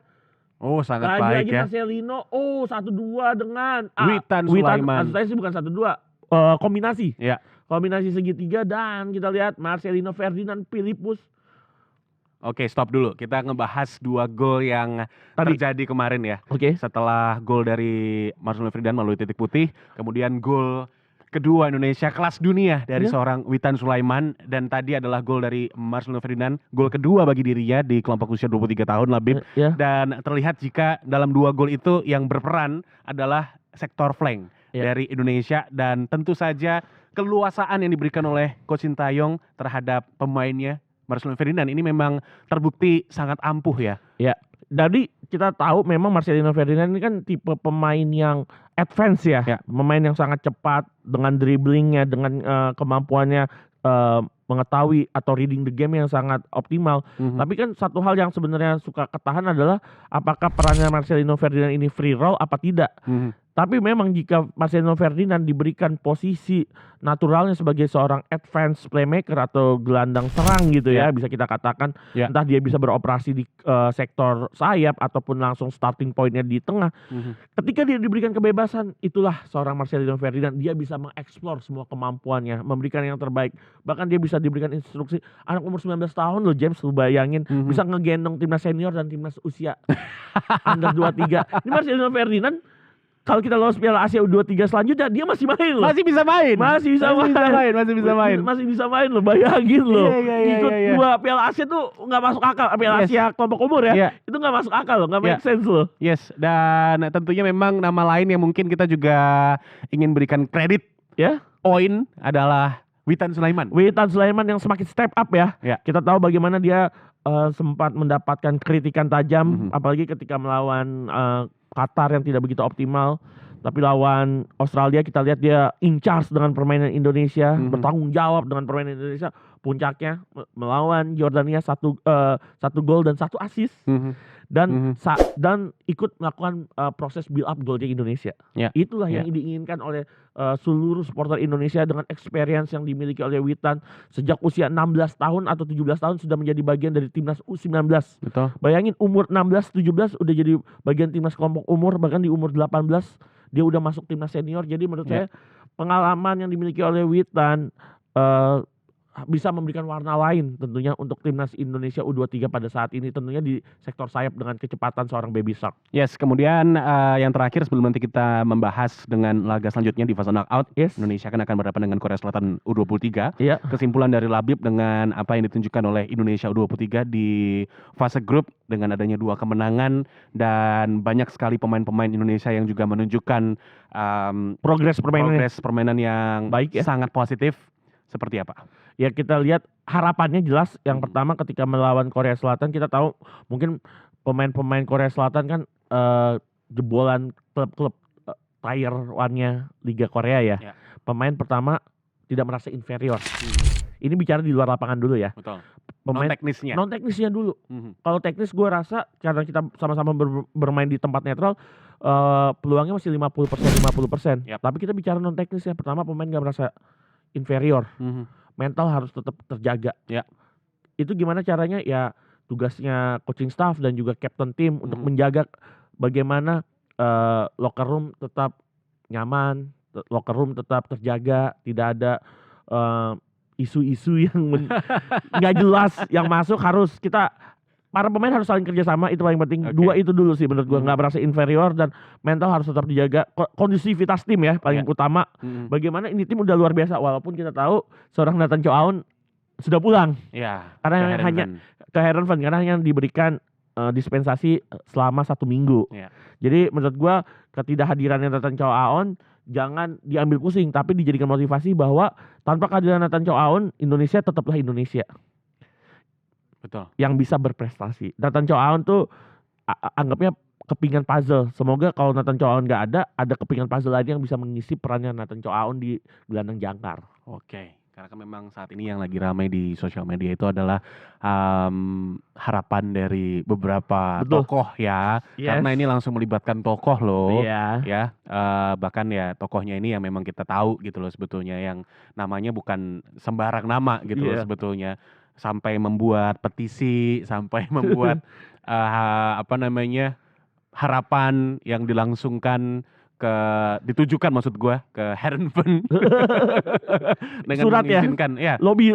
Oh, sangat baik Lagi-lagi ya. Marcelino. Oh, 1-2 dengan Witan Sulaiman. Maksud saya sih bukan 1-2. Kombinasi. Ya. Kombinasi segitiga, dan kita lihat Marcelino Ferdinand Philippus. Oke, stop dulu. Kita ngebahas 2 gol yang Tadi. terjadi kemarin ya. Oke. Setelah gol dari Marcelino Ferdinand melalui titik putih, kemudian gol kedua Indonesia kelas dunia dari seorang Witan Sulaiman, dan tadi adalah gol dari Marcelino Ferdinand, gol kedua bagi dirinya di kelompok usia 23 tahun, Labib. Ya. Dan terlihat jika dalam 2 gol itu yang berperan adalah sektor flank dari Indonesia, dan tentu saja keluasaan yang diberikan oleh Coach Sintayong terhadap pemainnya Marcelino Ferdinand ini memang terbukti sangat ampuh ya. Ya. Jadi kita tahu memang Marcelino Ferdinand ini kan tipe pemain yang advance ya. Pemain yang sangat cepat dengan dribblingnya, dengan kemampuannya mengetahui atau reading the game yang sangat optimal. Tapi kan satu hal yang sebenarnya suka ketahan adalah apakah perannya Marcelino Ferdinand ini free roll apa tidak. Tapi memang jika Marcelino Ferdinand diberikan posisi naturalnya sebagai seorang advance playmaker atau gelandang serang gitu ya, bisa kita katakan, entah dia bisa beroperasi di sektor sayap ataupun langsung starting pointnya di tengah. Ketika dia diberikan kebebasan, itulah seorang Marcelino Ferdinand, dia bisa mengeksplor semua kemampuannya, memberikan yang terbaik. Bahkan dia bisa diberikan instruksi, anak umur 19 tahun loh James, lu bayangin, bisa ngegendong timnas senior dan timnas usia under 23. Ini Marcelino Ferdinand, kalau kita lolos Piala Asia U23 selanjutnya, dia masih main loh. Masih bisa main. Masih bisa main loh, bayangin loh. Ikut 2 Piala Asia tuh nggak masuk akal. Piala Asia kelompok umur ya, itu nggak masuk akal loh, nggak make sense loh. Yes, dan tentunya memang nama lain yang mungkin kita juga ingin berikan kredit poin adalah Witan Sulaiman. Witan Sulaiman yang semakin step up ya. Kita tahu bagaimana dia sempat mendapatkan kritikan tajam, apalagi ketika melawan Qatar yang tidak begitu optimal. Tapi lawan Australia kita lihat dia in charge dengan permainan Indonesia, bertanggung jawab dengan permainan Indonesia. Puncaknya melawan Jordania 1 gol dan 1 assist. Dan ikut melakukan proses build up golnya Indonesia. Itulah yang diinginkan oleh seluruh supporter Indonesia dengan experience yang dimiliki oleh Witan. Sejak usia 16 tahun atau 17 tahun sudah menjadi bagian dari timnas U19. Betul. Bayangin umur 16-17 udah jadi bagian timnas kelompok umur, bahkan di umur 18 dia udah masuk timnas senior. Jadi menurut saya pengalaman yang dimiliki oleh Witan bisa memberikan warna lain tentunya untuk timnas Indonesia U23 pada saat ini, tentunya di sektor sayap dengan kecepatan seorang Baby Shark. Yes, kemudian yang terakhir sebelum nanti kita membahas dengan laga selanjutnya di fase knockout, Indonesia akan berhadapan dengan Korea Selatan U23. Kesimpulan dari Labib dengan apa yang ditunjukkan oleh Indonesia U23 di fase grup dengan adanya 2 kemenangan dan banyak sekali pemain-pemain Indonesia yang juga menunjukkan progres permainan yang baik, sangat positif. Seperti apa? Ya kita lihat harapannya jelas. Yang pertama ketika melawan Korea Selatan, kita tahu mungkin pemain-pemain Korea Selatan kan jebolan klub-klub tier 1-nya Liga Korea ya. Pemain pertama tidak merasa inferior. Ini bicara di luar lapangan dulu ya. Betul. Pemain non teknisnya dulu. Kalau teknis gue rasa karena kita sama-sama bermain di tempat netral, peluangnya masih 50%. Tapi kita bicara non teknisnya, pertama pemain gak merasa inferior. Mental harus tetap terjaga. Itu gimana caranya? Ya tugasnya coaching staff dan juga captain tim untuk menjaga bagaimana locker room tetap nyaman, locker room tetap terjaga, tidak ada isu-isu yang nggak jelas yang masuk. Harus kita, para pemain harus saling kerjasama, itu paling penting. 2 itu dulu sih menurut gue, nggak merasa inferior dan mental harus tetap dijaga. Kondusivitas tim ya paling utama. Bagaimana ini tim udah luar biasa, walaupun kita tahu seorang Nathan Chow Aun sudah pulang. Karena ke Heerenveen karena hanya diberikan dispensasi selama 1 minggu. Jadi menurut gue ketidakhadirannya Nathan Chow Aun jangan diambil pusing, tapi dijadikan motivasi bahwa tanpa kehadiran Nathan Chow Aun, Indonesia tetaplah Indonesia. Betul. Yang bisa berprestasi. Nathan Chow Aun tuh anggapnya kepingan puzzle. Semoga kalau Nathan Chow Aun gak ada kepingan puzzle lain yang bisa mengisi perannya Nathan Chow Aun di gelandang jangkar. Oke. Karena kan memang saat ini yang lagi ramai di sosial media itu adalah harapan dari beberapa tokoh ya. Karena ini langsung melibatkan tokoh loh. Bahkan ya tokohnya ini yang memang kita tahu gitu loh sebetulnya, yang namanya bukan sembarang nama gitu loh sebetulnya. Sampai membuat petisi, sampai membuat harapan yang dilangsungkan ditujukan maksud gue ke Heerenveen dengan surat mengizinkan lobby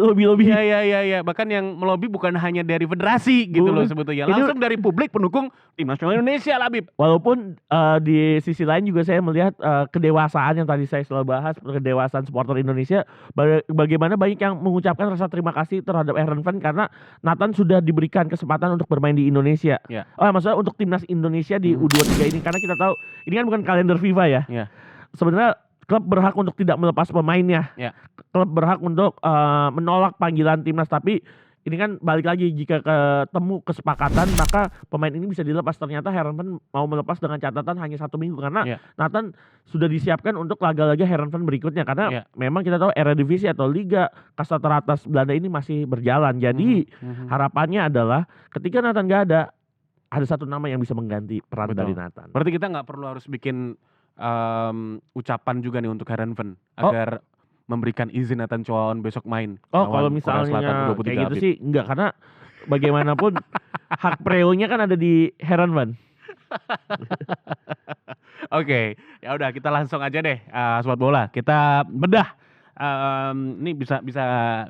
bahkan yang melobi bukan hanya dari federasi gitu loh sebetulnya, langsung dari publik pendukung tim nasional Indonesia, Labib. Walaupun di sisi lain juga saya melihat kedewasaan yang tadi saya selalu bahas, kedewasaan supporter Indonesia, bagaimana banyak yang mengucapkan rasa terima kasih terhadap Heerenveen karena Nathan sudah diberikan kesempatan untuk bermain di Indonesia. Maksudnya untuk timnas Indonesia di U23 ini, karena kita tahu ini kan bukan kalender FIFA ya. Sebenarnya klub berhak untuk tidak melepas pemainnya. Klub berhak untuk menolak panggilan timnas, tapi ini kan balik lagi, jika ketemu kesepakatan maka pemain ini bisa dilepas. Ternyata Heerenveen mau melepas dengan catatan hanya 1 minggu karena Nathan sudah disiapkan untuk laga-laga Heerenveen berikutnya, karena memang kita tahu Eredivisie atau Liga Kasta teratas Belanda ini masih berjalan. Jadi harapannya adalah ketika Nathan gak ada 1 nama yang bisa mengganti peran dari Nathan. Berarti kita nggak perlu harus bikin ucapan juga nih untuk Heerenveen Oh. agar memberikan izin Nathan Choaon besok main Oh, kalau lawan Korea Selatan misalnya U23 kayak gitu Apit. sih enggak, karena bagaimanapun hak preonya kan ada di Heerenveen. Oke, ya udah kita langsung aja deh, Sobat Bola. Kita bedah. Ini bisa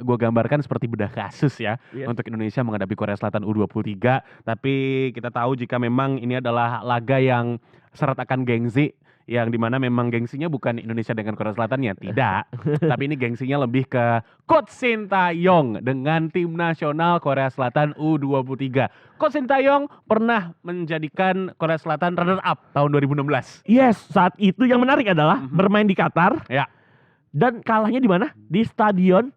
gue gambarkan seperti bedah kasus ya Iya. untuk Indonesia menghadapi Korea Selatan U23. Tapi kita tahu jika memang ini adalah laga yang syarat akan gengsi, yang dimana memang gengsinya bukan Indonesia dengan Korea Selatan ya, tidak. Tapi ini gengsinya lebih ke Coach Sintayong dengan tim nasional Korea Selatan U23. Coach Sintayong pernah menjadikan Korea Selatan runner up tahun 2016. Yes, saat itu yang menarik adalah bermain di Qatar. Ya. Dan kalahnya di mana? Di Stadion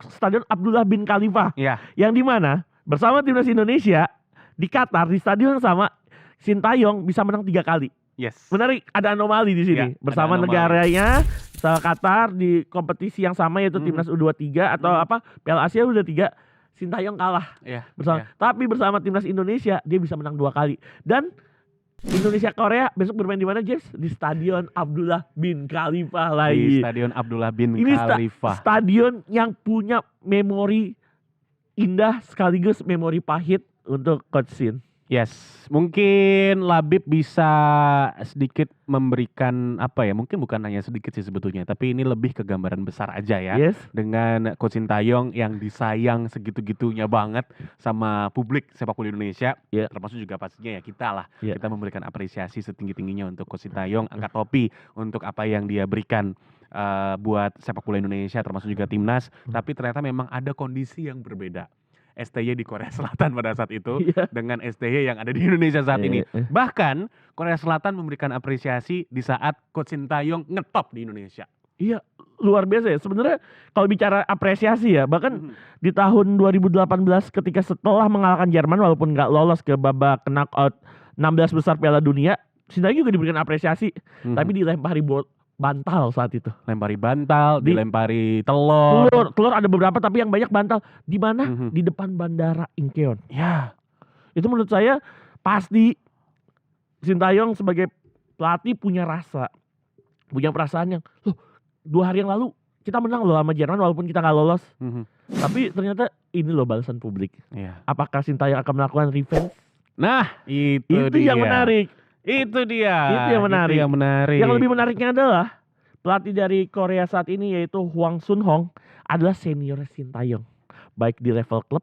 Stadion Abdullah bin Khalifah. Iya. Yang di mana bersama timnas Indonesia di Qatar di stadion yang sama, Sintayong bisa menang 3 kali. Yes. Menarik, ada anomali di sini. Ya, Bersama ada anomali. negaranya, Qatar di kompetisi yang sama yaitu timnas U23 atau Piala Asia U23, Sintayong kalah Iya. bersama. Iya. Tapi bersama timnas Indonesia dia bisa menang 2 kali. Dan Indonesia Korea besok bermain di mana, James? Di Stadion Abdullah bin Khalifah Di lagi. Stadion Abdullah bin Ini Khalifah. stadion yang punya memori indah sekaligus memori pahit untuk Coach Sin. Yes, mungkin Labib bisa sedikit memberikan apa ya? Mungkin bukan hanya sedikit sih sebetulnya, tapi ini lebih ke gambaran besar aja ya. Yes. Dengan Coach Sintayong yang disayang segitu-gitunya banget sama publik sepak bola Indonesia, Yeah. termasuk juga pastinya ya kita lah. Yeah. Kita memberikan apresiasi setinggi-tingginya untuk Coach Sintayong, angkat topi untuk apa yang dia berikan buat sepak bola Indonesia, termasuk juga timnas. Tapi ternyata memang ada kondisi yang berbeda. STY di Korea Selatan pada saat itu Iya. dengan STY yang ada di Indonesia saat ini. Bahkan Korea Selatan memberikan apresiasi di saat Coach Sintayong ngetop di Indonesia. Iya, luar biasa ya. Sebenarnya kalau bicara apresiasi ya, bahkan di tahun 2018 ketika setelah mengalahkan Jerman walaupun nggak lolos ke babak knockout 16 besar Piala Dunia, Sintayong juga diberikan apresiasi, tapi dilempari bantal saat itu. Lempari bantal, Di- dilempari telur. Telur ada beberapa tapi yang banyak bantal. Di mana? Mhm. Di depan bandara Incheon. Ya, Itu menurut saya pasti Sintayong sebagai pelatih punya rasa, punya perasaan yang, loh 2 hari yang lalu kita menang loh sama Jerman walaupun kita nggak lolos. Tapi ternyata ini loh balasan publik. Iya. Apakah Sintayong akan melakukan revenge? Nah, itu Itu dia. yang menarik. Itu dia. Itu yang menarik. Itu yang menarik. Yang lebih menariknya adalah pelatih dari Korea saat ini yaitu Hwang Sun-hong adalah senior Sintayong. Baik di level klub,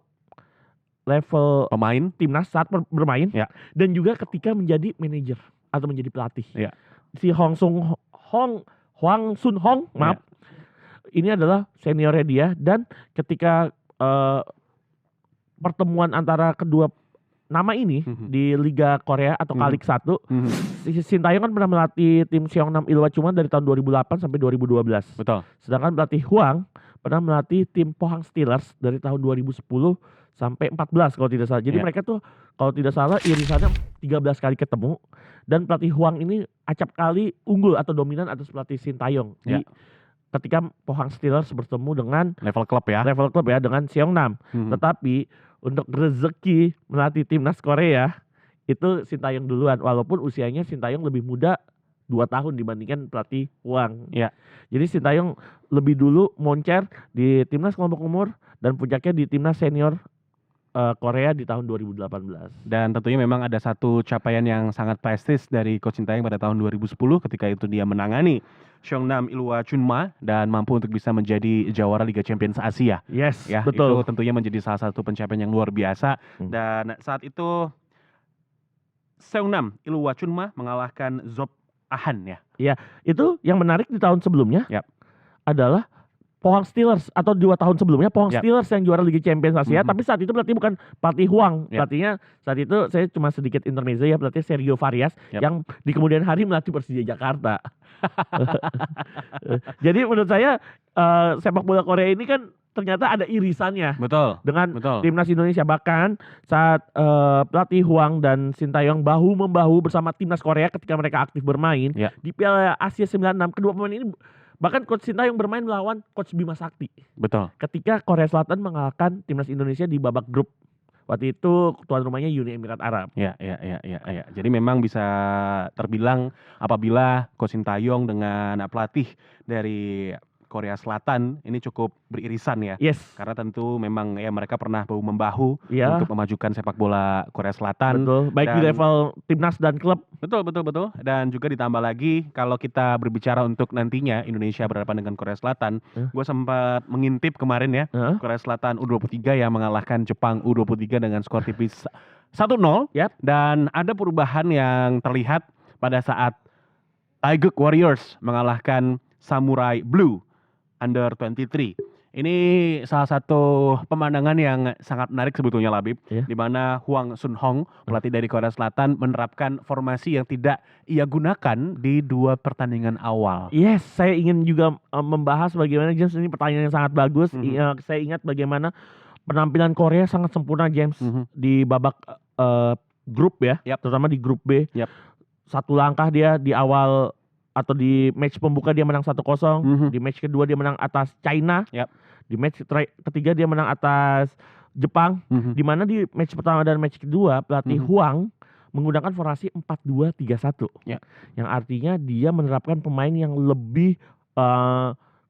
level pemain. timnas saat bermain, Ya. dan juga ketika menjadi manajer atau menjadi pelatih. Ya. Si Hwang Sun-hong, maaf, ini adalah seniornya dia, dan ketika pertemuan antara kedua nama ini di Liga Korea atau Kalik 1, si Sintayong kan pernah melatih tim Seongnam Ilhwa dari tahun 2008 sampai 2012. Betul. Sedangkan pelatih Hwang pernah melatih tim Pohang Steelers dari tahun 2010 sampai 14 kalau tidak salah. Jadi Iya. mereka tuh kalau tidak salah irisannya 13 kali ketemu, dan pelatih Hwang ini acap kali unggul atau dominan atas pelatih Sintayong Iya. di ketika Pohang Steelers bertemu dengan Level klub ya. level klub ya dengan Seongnam. Tetapi untuk rezeki melatih timnas Korea itu Sintayong duluan, walaupun usianya Sintayong lebih muda 2 tahun dibandingkan pelatih Hwang. Iya. Jadi Sintayong lebih dulu moncer di timnas kelompok umur dan puncaknya di timnas senior Korea di tahun 2018. Dan tentunya memang ada satu capaian yang sangat prestis dari Coach Sintayong pada tahun 2010 ketika itu dia menangani Seongnam Ilhwa Chunma dan mampu untuk bisa menjadi jawara Liga Champions Asia. Yes, Ya, betul. itu tentunya menjadi salah satu pencapaian yang luar biasa. Dan saat itu Seongnam Ilhwa Chunma mengalahkan Zob Ahan ya. Itu yang menarik di tahun sebelumnya Yap. adalah Pohang Steelers, atau 2 tahun sebelumnya Pohang Yap. Steelers yang juara Liga Champions Asia, Mhm. tapi saat itu pelatih bukan pelatih Hwang. Yap. Pelatihnya saat itu saya cuma sedikit intermezzo ya, pelatih Sergio Varias Yap. yang di kemudian hari melatih Persija Jakarta. Jadi menurut saya sepak bola Korea ini kan ternyata ada irisannya Betul. dengan Betul. timnas Indonesia. Bahkan saat pelatih Hwang dan Sintayong bahu-membahu bersama timnas Korea ketika mereka aktif bermain Ya. di Piala Asia 96, kedua pemain ini bahkan Coach Sintayong bermain melawan Coach Bima Sakti Betul. ketika Korea Selatan mengalahkan timnas Indonesia di babak grup Waktu itu tuan rumahnya Uni Emirat Arab. Ya. Jadi memang bisa terbilang apabila Coach Sintayong dengan pelatih dari Korea Selatan ini cukup beririsan ya. Yes. Karena tentu memang ya mereka pernah bahu-membahu Ya. untuk memajukan sepak bola Korea Selatan. Betul. Baik di Dan- level timnas dan klub. Betul. Dan juga ditambah lagi kalau kita berbicara untuk nantinya Indonesia berhadapan dengan Korea Selatan, gue sempat mengintip kemarin ya, Korea Selatan U23 yang mengalahkan Jepang U23 dengan skor tipis 1-0. Yap. Dan ada perubahan yang terlihat pada saat Taeguk Warriors mengalahkan Samurai Blue Under 23. Ini salah satu pemandangan yang sangat menarik sebetulnya, Labib, Iya. di mana Hwang Sun Hong, pelatih dari Korea Selatan, menerapkan formasi yang tidak ia gunakan di 2 pertandingan awal. Yes, saya ingin juga membahas bagaimana, James, ini pertanyaan yang sangat bagus. Mhm. Saya ingat bagaimana penampilan Korea sangat sempurna, James, di babak grup ya, Yap. terutama di grup B. Yap. Satu langkah dia di awal atau di match pembuka dia menang 1-0, di match kedua dia menang atas China, Yap. di match ketiga dia menang atas Jepang, di mana di match pertama dan match kedua pelatih Hwang menggunakan formasi 4-2-3-1. Ya. Yang artinya dia menerapkan pemain yang lebih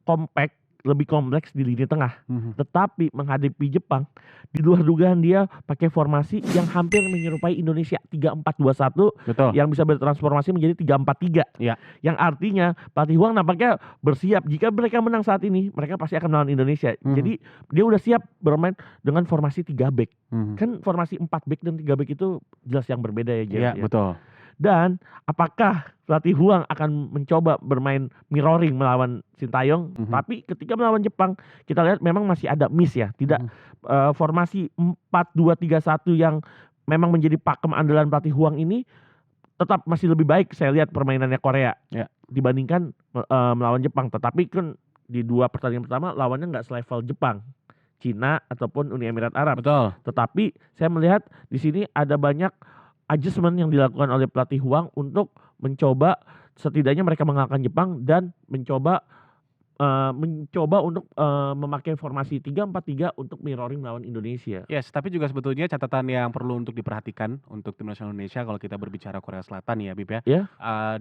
compact, lebih kompleks di lini tengah. Tetapi menghadapi Jepang, di luar dugaan dia pakai formasi yang hampir menyerupai Indonesia 3-4-2-1 Betul. yang bisa bertransformasi menjadi 3-4-3. Ya. Yang artinya pelatih Hwang nampaknya bersiap jika mereka menang saat ini, mereka pasti akan melawan Indonesia. Jadi dia udah siap bermain dengan formasi 3 back. Kan formasi 4 back dan 3 back itu jelas yang berbeda ya, James, Iya, ya. betul. Dan apakah pelatih Hwang akan mencoba bermain mirroring melawan Sintayong? Tapi ketika melawan Jepang, kita lihat memang masih ada miss ya. Tidak formasi 4-2-3-1 yang memang menjadi pakem andalan pelatih Hwang ini tetap masih lebih baik saya lihat permainannya Korea dibandingkan melawan Jepang. Tetapi kan di 2 pertandingan pertama lawannya nggak selevel Jepang, Cina ataupun Uni Emirat Arab. Betul. Tetapi saya melihat di sini ada banyak adjustment yang dilakukan oleh pelatih Hwang untuk mencoba setidaknya mereka mengalahkan Jepang dan mencoba untuk memakai formasi 3-4-3 untuk mirroring melawan Indonesia. Yes, tapi juga sebetulnya catatan yang perlu untuk diperhatikan untuk tim nasional Indonesia kalau kita berbicara Korea Selatan ya, Bib ya. Ya.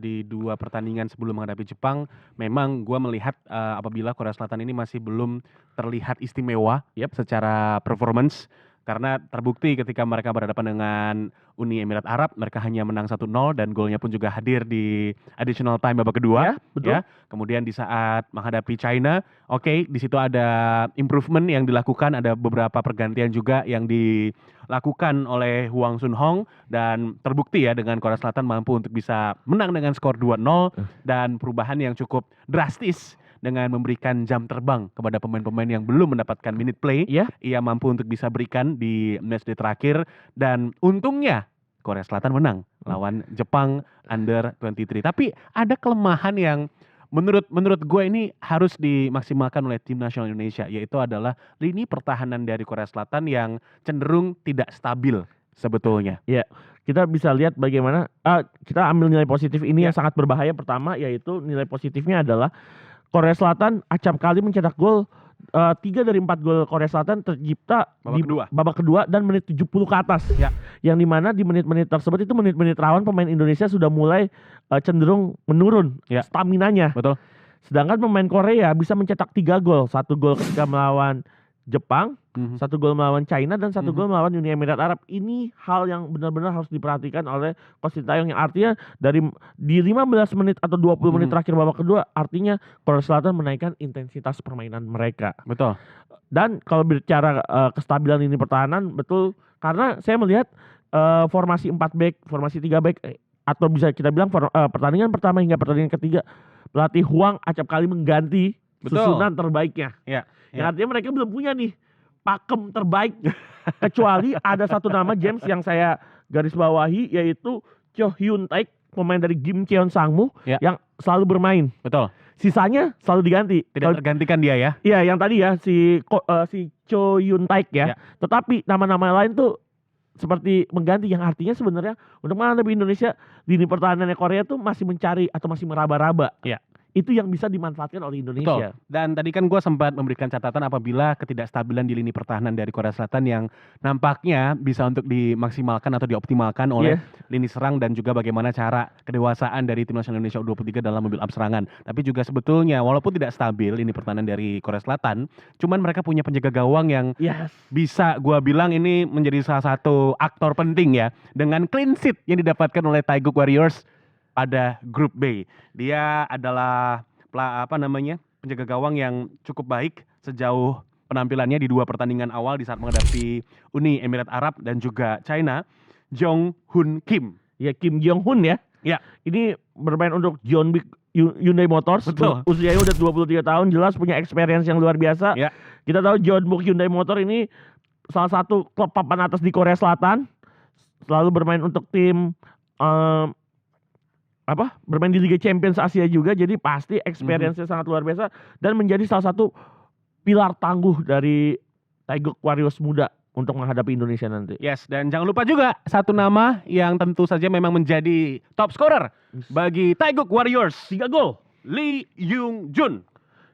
Di 2 pertandingan sebelum menghadapi Jepang, memang gua melihat apabila Korea Selatan ini masih belum terlihat istimewa secara performance. Karena terbukti ketika mereka berhadapan dengan Uni Emirat Arab, mereka hanya menang 1-0 dan golnya pun juga hadir di additional time babak kedua. Ya, betul. Ya. Kemudian di saat menghadapi China, di situ ada improvement yang dilakukan, ada beberapa pergantian juga yang dilakukan oleh Hwang Sun Hong dan terbukti ya dengan Korea Selatan mampu untuk bisa menang dengan skor 2-0 dan perubahan yang cukup drastis dengan memberikan jam terbang kepada pemain-pemain yang belum mendapatkan minute play. Ia mampu untuk bisa berikan di matchday terakhir dan untungnya Korea Selatan menang lawan Jepang Under 23. Tapi ada kelemahan yang menurut gue ini harus dimaksimalkan oleh tim nasional Indonesia, yaitu adalah lini pertahanan dari Korea Selatan yang cenderung tidak stabil sebetulnya. Ya, kita bisa lihat bagaimana kita ambil nilai positif ini yang sangat berbahaya. Pertama yaitu nilai positifnya adalah Korea Selatan acap kali mencetak gol. 3 dari 4 gol Korea Selatan tercipta di babak kedua dan menit 70 ke atas. Yang dimana di menit-menit tersebut itu menit-menit rawan pemain Indonesia sudah mulai cenderung menurun staminanya. Betul. Sedangkan pemain Korea bisa mencetak 3 gol. 1 gol ketika melawan Jepang, 1 gol melawan China dan 1 gol melawan Uni Emirat Arab. Ini hal yang benar-benar harus diperhatikan oleh Coach Sintayong, yang artinya di 15 menit atau 20 menit terakhir babak kedua, artinya Korea Selatan menaikkan intensitas permainan mereka. Betul. Dan kalau bicara kestabilan ini pertahanan, betul, karena saya melihat formasi 4 back, formasi 3 back atau bisa kita bilang pertandingan pertama hingga pertandingan ketiga pelatih Hwang acap kali mengganti susunan terbaiknya. Yang artinya mereka belum punya nih pakem terbaik. Kecuali ada satu nama, James, yang saya garis bawahi, yaitu Cho Hyun Taek, pemain dari Kim Cheon Sangmu yang selalu bermain. Betul. Sisanya selalu diganti. Tidak tergantikan dia ya. Iya, yang tadi ya si Cho Hyun Taek ya. Tetapi nama-nama lain tuh seperti mengganti, yang artinya sebenarnya untuk menghadapi Indonesia lini pertahanannya Korea tuh masih mencari atau masih meraba-raba. itu yang bisa dimanfaatkan oleh Indonesia. Betul. Dan tadi kan gue sempat memberikan catatan apabila ketidakstabilan di lini pertahanan dari Korea Selatan yang nampaknya bisa untuk dimaksimalkan atau dioptimalkan oleh lini serang dan juga bagaimana cara kedewasaan dari Timnas Indonesia U23 dalam membuild up serangan. Tapi juga sebetulnya walaupun tidak stabil lini pertahanan dari Korea Selatan, cuman mereka punya penjaga gawang yang bisa gue bilang ini menjadi salah satu aktor penting ya dengan clean sheet yang didapatkan oleh Taeguk Warriors pada grup B. Dia adalah penjaga gawang yang cukup baik sejauh penampilannya di 2 pertandingan awal di saat menghadapi Uni Emirat Arab dan juga China. Jong Hoon Kim. Ya, Kim Jong Hoon ya. Ya. Ini bermain untuk Jeonbuk Hyundai Motors. Betul. Usianya udah 23 tahun, jelas punya experience yang luar biasa. Ya. Kita tahu Jeonbuk Hyundai Motor ini salah satu klub papan atas di Korea Selatan. Selalu bermain untuk tim bermain di Liga Champions Asia juga, jadi pasti experience-nya sangat luar biasa dan menjadi salah satu pilar tangguh dari Taeguk Warriors muda untuk menghadapi Indonesia nanti. Yes, dan jangan lupa juga satu nama yang tentu saja memang menjadi top scorer bagi Taeguk Warriors. 3 gol. Lee Young Jun.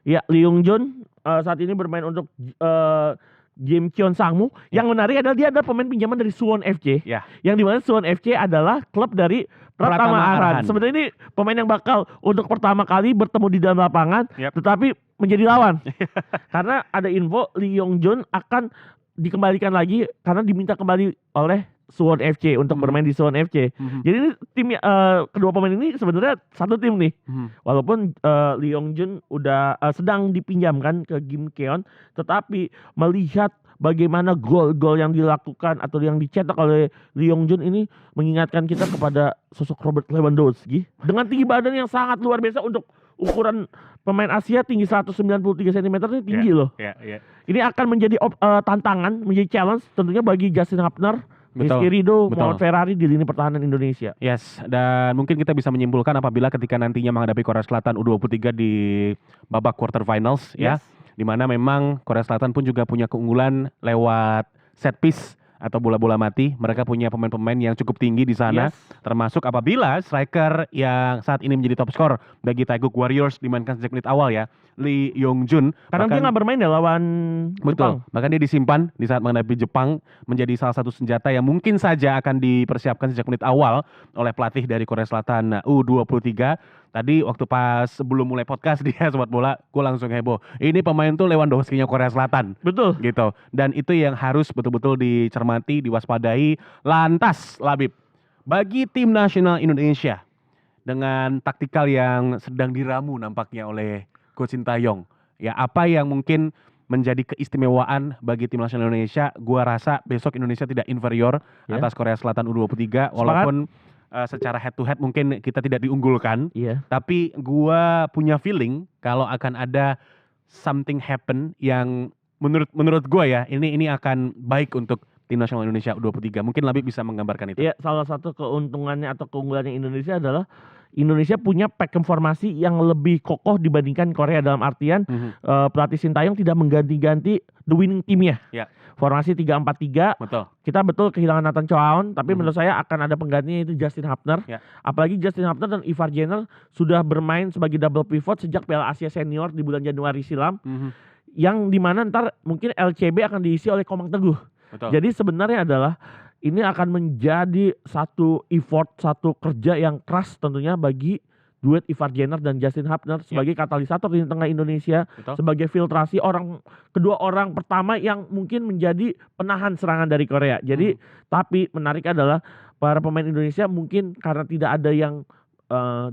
Ya, Lee Young Jun saat ini bermain untuk Gimcheon Sangmu. Yang menarik adalah dia adalah pemain pinjaman dari Suwon FC. Ya. Yang dimana Suwon FC adalah klub dari Pratama Arhan. Sebenarnya ini pemain yang bakal untuk pertama kali bertemu di dalam lapangan, tetapi menjadi lawan. Karena ada info Lee Young Jun akan dikembalikan lagi karena diminta kembali oleh Suwon FC untuk bermain di Suwon FC. Jadi ini tim kedua pemain ini sebenarnya satu tim nih. Walaupun Lee Young Jun udah sedang dipinjamkan ke Gimcheon, tetapi melihat bagaimana gol-gol yang dilakukan atau yang dicetak oleh Lee Young Jun ini mengingatkan kita kepada sosok Robert Lewandowski dengan tinggi badan yang sangat luar biasa untuk ukuran pemain Asia. Tinggi 193 cm ini tinggi loh. Ini akan menjadi tantangan, menjadi challenge tentunya bagi Justin Hapner, Rizky Ridho, Muhammad Ferrari di lini pertahanan Indonesia. Yes, dan mungkin kita bisa menyimpulkan apabila ketika nantinya menghadapi Korea Selatan U23 di babak quarterfinals ya, di mana memang Korea Selatan pun juga punya keunggulan lewat set piece atau bola-bola mati. Mereka punya pemain-pemain yang cukup tinggi di sana, termasuk apabila striker yang saat ini menjadi top skor bagi Taeguk Warriors dimainkan sejak menit awal ya, Lee Young Jun. Karena dia nggak bermain ya lawan Jepang. Bahkan dia disimpan di saat menghadapi Jepang menjadi salah satu senjata yang mungkin saja akan dipersiapkan sejak menit awal oleh pelatih dari Korea Selatan U23. Tadi waktu pas sebelum mulai podcast dia Sobat Bola, gue langsung heboh. Ini pemain tuh Lewandowski-nya Korea Selatan. Betul. Gitu. Dan itu yang harus betul-betul dicermati, diwaspadai. Lantas, Labib, bagi tim nasional Indonesia dengan taktikal yang sedang diramu nampaknya oleh Coach Sintayong, ya apa yang mungkin menjadi keistimewaan bagi tim nasional Indonesia? Gua rasa besok Indonesia tidak inferior atas Korea Selatan U23, walaupun secara head to head mungkin kita tidak diunggulkan, tapi gua punya feeling kalau akan ada something happen yang menurut gua ya ini akan baik untuk tim nasional Indonesia U23. Mungkin Labib bisa menggambarkan itu. Iya, salah satu keuntungannya atau keunggulannya Indonesia adalah Indonesia punya pakem formasi yang lebih kokoh dibandingkan Korea, dalam artian pelatih Sintayong tidak mengganti-ganti the winning team-nya. Formasi 3-4-3. Betul. Kita betul kehilangan Nathan Choaon, tapi menurut saya akan ada penggantinya, itu Justin Hapner. Apalagi Justin Hapner dan Ivar Jenner sudah bermain sebagai double pivot sejak Piala Asia Senior di bulan Januari silam. Yang dimana ntar mungkin LCB akan diisi oleh Komang Teguh. Betul. Jadi sebenarnya adalah ini akan menjadi satu effort, satu kerja yang keras tentunya bagi duet Ivar Jenner dan Justin Hapner sebagai katalisator di tengah Indonesia. Betul. Sebagai filtrasi kedua orang pertama yang mungkin menjadi penahan serangan dari Korea. Jadi tapi menarik adalah para pemain Indonesia mungkin karena tidak ada yang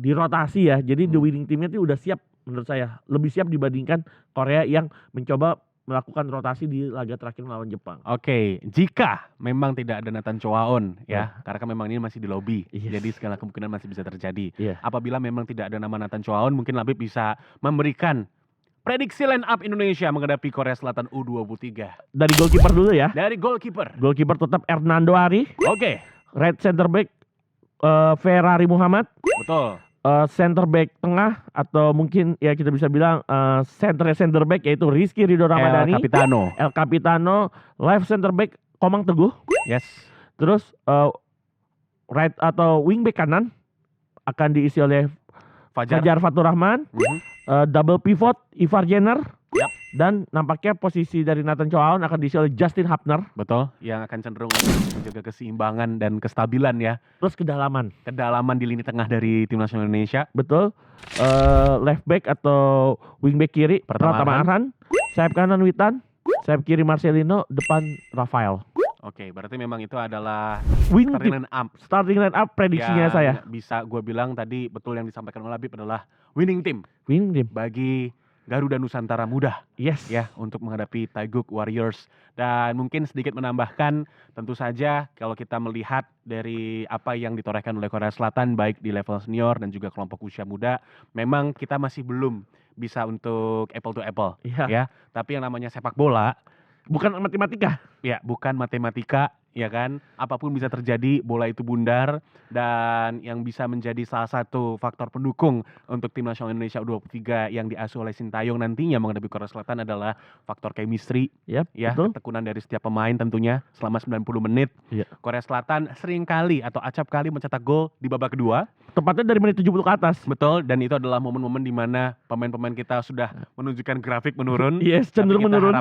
dirotasi ya. Jadi the winning teamnya itu udah siap, menurut saya lebih siap dibandingkan Korea yang mencoba melakukan rotasi di laga terakhir melawan Jepang. Oke, jika memang tidak ada Nathan Choaon ya, karena memang ini masih di lobby, jadi segala kemungkinan masih bisa terjadi. Apabila memang tidak ada nama Nathan Choaon, mungkin Labib bisa memberikan prediksi line up Indonesia menghadapi Korea Selatan U23. Dari goalkeeper dulu ya. Dari goalkeeper. Goalkeeper tetap Hernando Ari. Oke. Right center back Ferrari Muhammad. Betul. Center back tengah atau mungkin ya kita bisa bilang center back yaitu Rizky Ridho Ramadhani, El Capitano. Left center back Komang Teguh. Yes. Terus right atau wing back kanan akan diisi oleh Fajar Fatur Rahman, double pivot Ivar Jenner, Yap. dan nampaknya posisi dari Nathan Chow akan diisi oleh Justin Hapner. Betul, yang akan cenderung menjaga keseimbangan dan kestabilan ya. Terus kedalaman, Di lini tengah dari tim nasional Indonesia. betul. Left back atau wing back kiri Pratama Arhan, sayap kanan Witan, sayap kiri Marcelino, depan Rafael. Oke, berarti memang itu adalah Wing starting line up prediksinya yang saya. bisa gue bilang tadi betul yang disampaikan oleh Habib adalah winning team Winning team. bagi Garuda Nusantara Muda Yes. ya untuk menghadapi Taeguk Warriors. Dan mungkin sedikit menambahkan, tentu saja kalau kita melihat dari apa yang ditorehkan oleh Korea Selatan baik di level senior dan juga kelompok usia muda, memang kita masih belum bisa untuk apple to apple Iya. ya. Tapi yang namanya sepak bola Bukan matematika. ya bukan matematika, ya kan? Apapun bisa terjadi, bola itu bundar, dan yang bisa menjadi salah satu faktor pendukung untuk tim nasional Indonesia U23 yang diasuh oleh Sintayong nantinya menghadapi Korea Selatan adalah faktor chemistry, Yap, ya, betul. ketekunan dari setiap pemain tentunya selama 90 menit. Iya. Korea Selatan sering kali atau acap kali mencetak gol di babak kedua. Tepatnya dari menit 70 ke atas. Betul, dan itu adalah momen-momen di mana pemain-pemain kita sudah menunjukkan grafik menurun. Yes, cenderung Tapi menurun.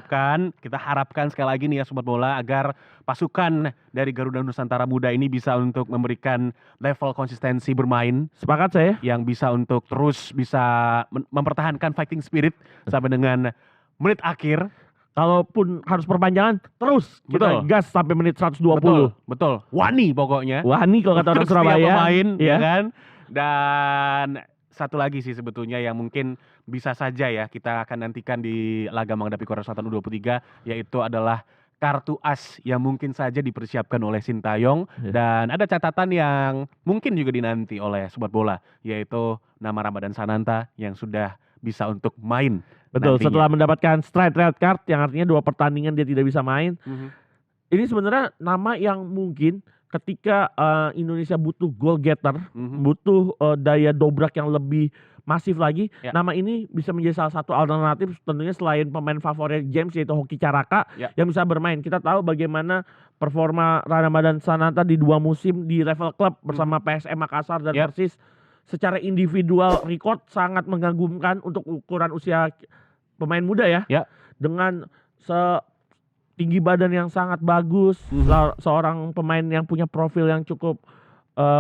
Kita harapkan sekali lagi nih ya Sobat Bola agar pasukan dari Garuda Nusantara Muda ini bisa untuk memberikan level konsistensi bermain Sepakat saya. yang bisa untuk terus bisa mempertahankan fighting spirit sampai dengan menit akhir. Kalaupun harus perpanjangan, terus kita Betul. gas sampai menit 120. Betul. Wani pokoknya. Wah, nih kalau kata orang Untuk setiap Surabaya. pemain, Iya. ya kan? Dan satu lagi sih sebetulnya yang mungkin bisa saja ya kita akan nantikan di laga menghadapi Korea Selatan U23, yaitu adalah kartu as yang mungkin saja dipersiapkan oleh Sintayong. Iya. Dan ada catatan yang mungkin juga dinanti oleh Sobat Bola, yaitu nama Ramadan Sananta yang sudah bisa untuk main. Betul, nantinya. setelah mendapatkan straight red card yang artinya 2 pertandingan dia tidak bisa main. Ini sebenarnya nama yang mungkin ketika Indonesia butuh goal getter, butuh daya dobrak yang lebih masif lagi, Ya. nama ini bisa menjadi salah satu alternatif tentunya selain pemain favorit James yaitu Hoki Caraka Ya. yang bisa bermain. Kita tahu bagaimana performa Ramadan Sananta di 2 musim di level klub bersama PSM Makassar dan Ya. Persis. Secara individual record sangat mengagumkan untuk ukuran usia pemain muda ya. Ya. Dengan tinggi badan yang sangat bagus, seorang pemain yang punya profil yang cukup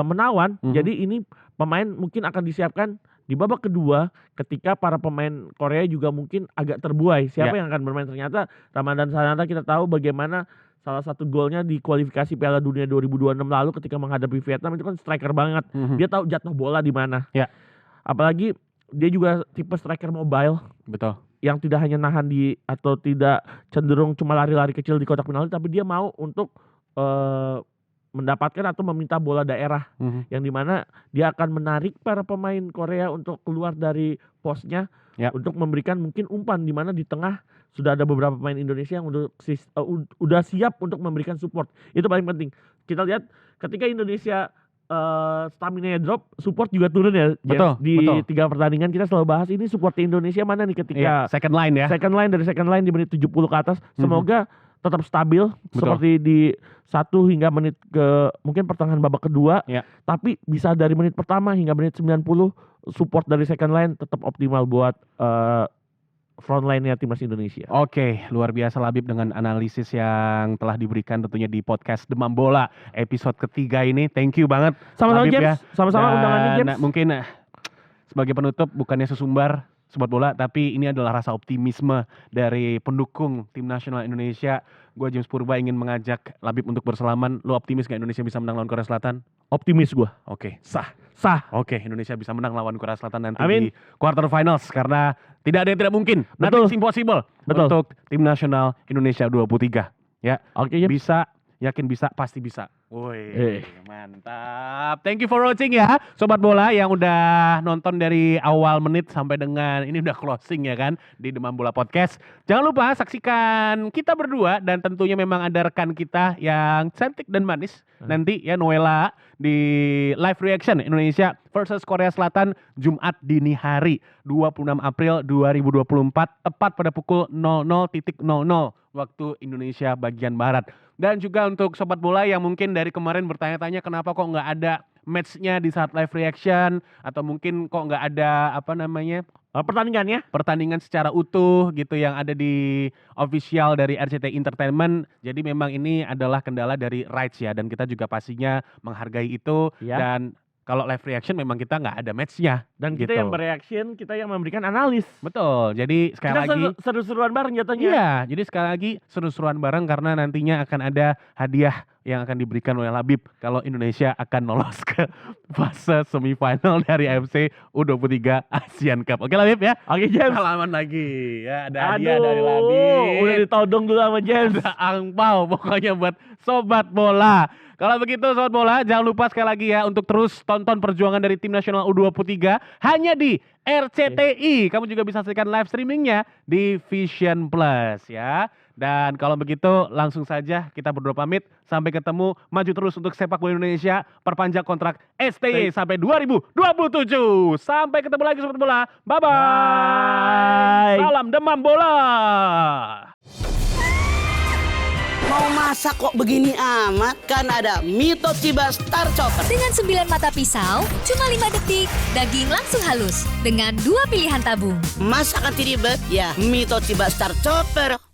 menawan. Jadi ini pemain mungkin akan disiapkan di babak kedua ketika para pemain Korea juga mungkin agak terbuai. Siapa yang akan bermain? Ternyata Ramadan Sananta kita tahu bagaimana salah satu golnya di kualifikasi Piala Dunia 2026 lalu ketika menghadapi Vietnam itu kan striker banget. Dia tahu jatuh bola di mana. Ya. Apalagi dia juga tipe striker mobile Betul. yang tidak hanya nahan di atau tidak cenderung cuma lari-lari kecil di kotak penalti, tapi dia mau untuk mendapatkan atau meminta bola daerah yang dimana dia akan menarik para pemain Korea untuk keluar dari posnya untuk memberikan mungkin umpan di mana di tengah sudah ada beberapa pemain Indonesia yang udah siap untuk memberikan support. Itu paling penting. Kita lihat ketika Indonesia stamina-nya drop, support juga turun ya. Betul, Di betul. 3 pertandingan kita selalu bahas ini support Indonesia mana nih ketika Iya, second line ya. second line di menit 70 ke atas. Semoga tetap stabil seperti di 1 hingga menit ke mungkin pertengahan babak kedua. Ya. Tapi bisa dari menit pertama hingga menit 90 support dari second line tetap optimal buat front line-nya timnas Indonesia. Oke, luar biasa Labib dengan analisis yang telah diberikan tentunya di podcast Demam Bola episode ketiga ini. Thank you banget Sama-sama Labib James, sama-sama undangannya Dan James. mungkin sebagai penutup bukannya sesumbar Sobat Bola, tapi ini adalah rasa optimisme dari pendukung tim nasional Indonesia. Gue James Purba ingin mengajak Labib untuk bersalaman. Lo optimis gak Indonesia bisa menang lawan Korea Selatan? Optimis gua. Oke, sah. Oke, Indonesia bisa menang lawan Korea Selatan nanti Amin. di quarter finals karena tidak ada yang tidak mungkin. Betul. Nothing's impossible Betul. untuk tim nasional Indonesia 23. Ya, Oke, James. bisa, yakin bisa, pasti bisa. Woi, mantap. Thank you for watching ya, Sobat Bola yang udah nonton dari awal menit sampai dengan ini udah closing ya kan di Demam Bola Podcast. Jangan lupa saksikan kita berdua dan tentunya memang ada rekan kita yang cantik dan manis nanti ya, Noella di live reaction Indonesia versus Korea Selatan Jumat dini hari 26 April 2024 tepat pada pukul 00.00 waktu Indonesia bagian Barat. Dan juga untuk sobat bola yang mungkin dari kemarin bertanya-tanya kenapa kok nggak ada match-nya di saat live reaction, atau mungkin kok nggak ada Pertandingannya pertandingan secara utuh gitu yang ada di official dari RCTI Entertainment. Jadi memang ini adalah kendala dari rights ya, dan kita juga pastinya menghargai itu. ya. Dan kalau live reaction memang kita nggak ada match-nya. Dan kita gitu. yang bereaction, kita yang memberikan analis. Betul. Jadi sekali Kita lagi seru-seruan bareng jatuhnya. iya, jadi sekali lagi seru-seruan bareng karena nantinya akan ada hadiah yang akan diberikan oleh Labib kalau Indonesia akan lolos ke fase semifinal dari AFC U23 Asian Cup. Oke Labib ya. Oke James. Salaman lagi. Ya ada hadiah dari Labib. Udah ditodong dulu sama James. Ada angpau pokoknya buat sobat bola. Kalau begitu sobat bola, jangan lupa sekali lagi ya untuk terus tonton perjuangan dari tim nasional U23 hanya di RCTI. Kamu juga bisa saksikan live streamingnya di Vision Plus ya. Dan kalau begitu langsung saja kita berdua pamit. Sampai ketemu, maju terus untuk sepak bola Indonesia. Perpanjang kontrak STY sampai 2027. Sampai ketemu lagi sobat bola. Bye-bye. Bye. Salam demam bola. Mau masak kok begini amat? Kan ada Mito Chiba Star Chopper. Dengan 9 mata pisau, cuma 5 detik, daging langsung halus. Dengan 2 pilihan tabung. Masakan ribet? Ya, Mito Chiba Star Chopper.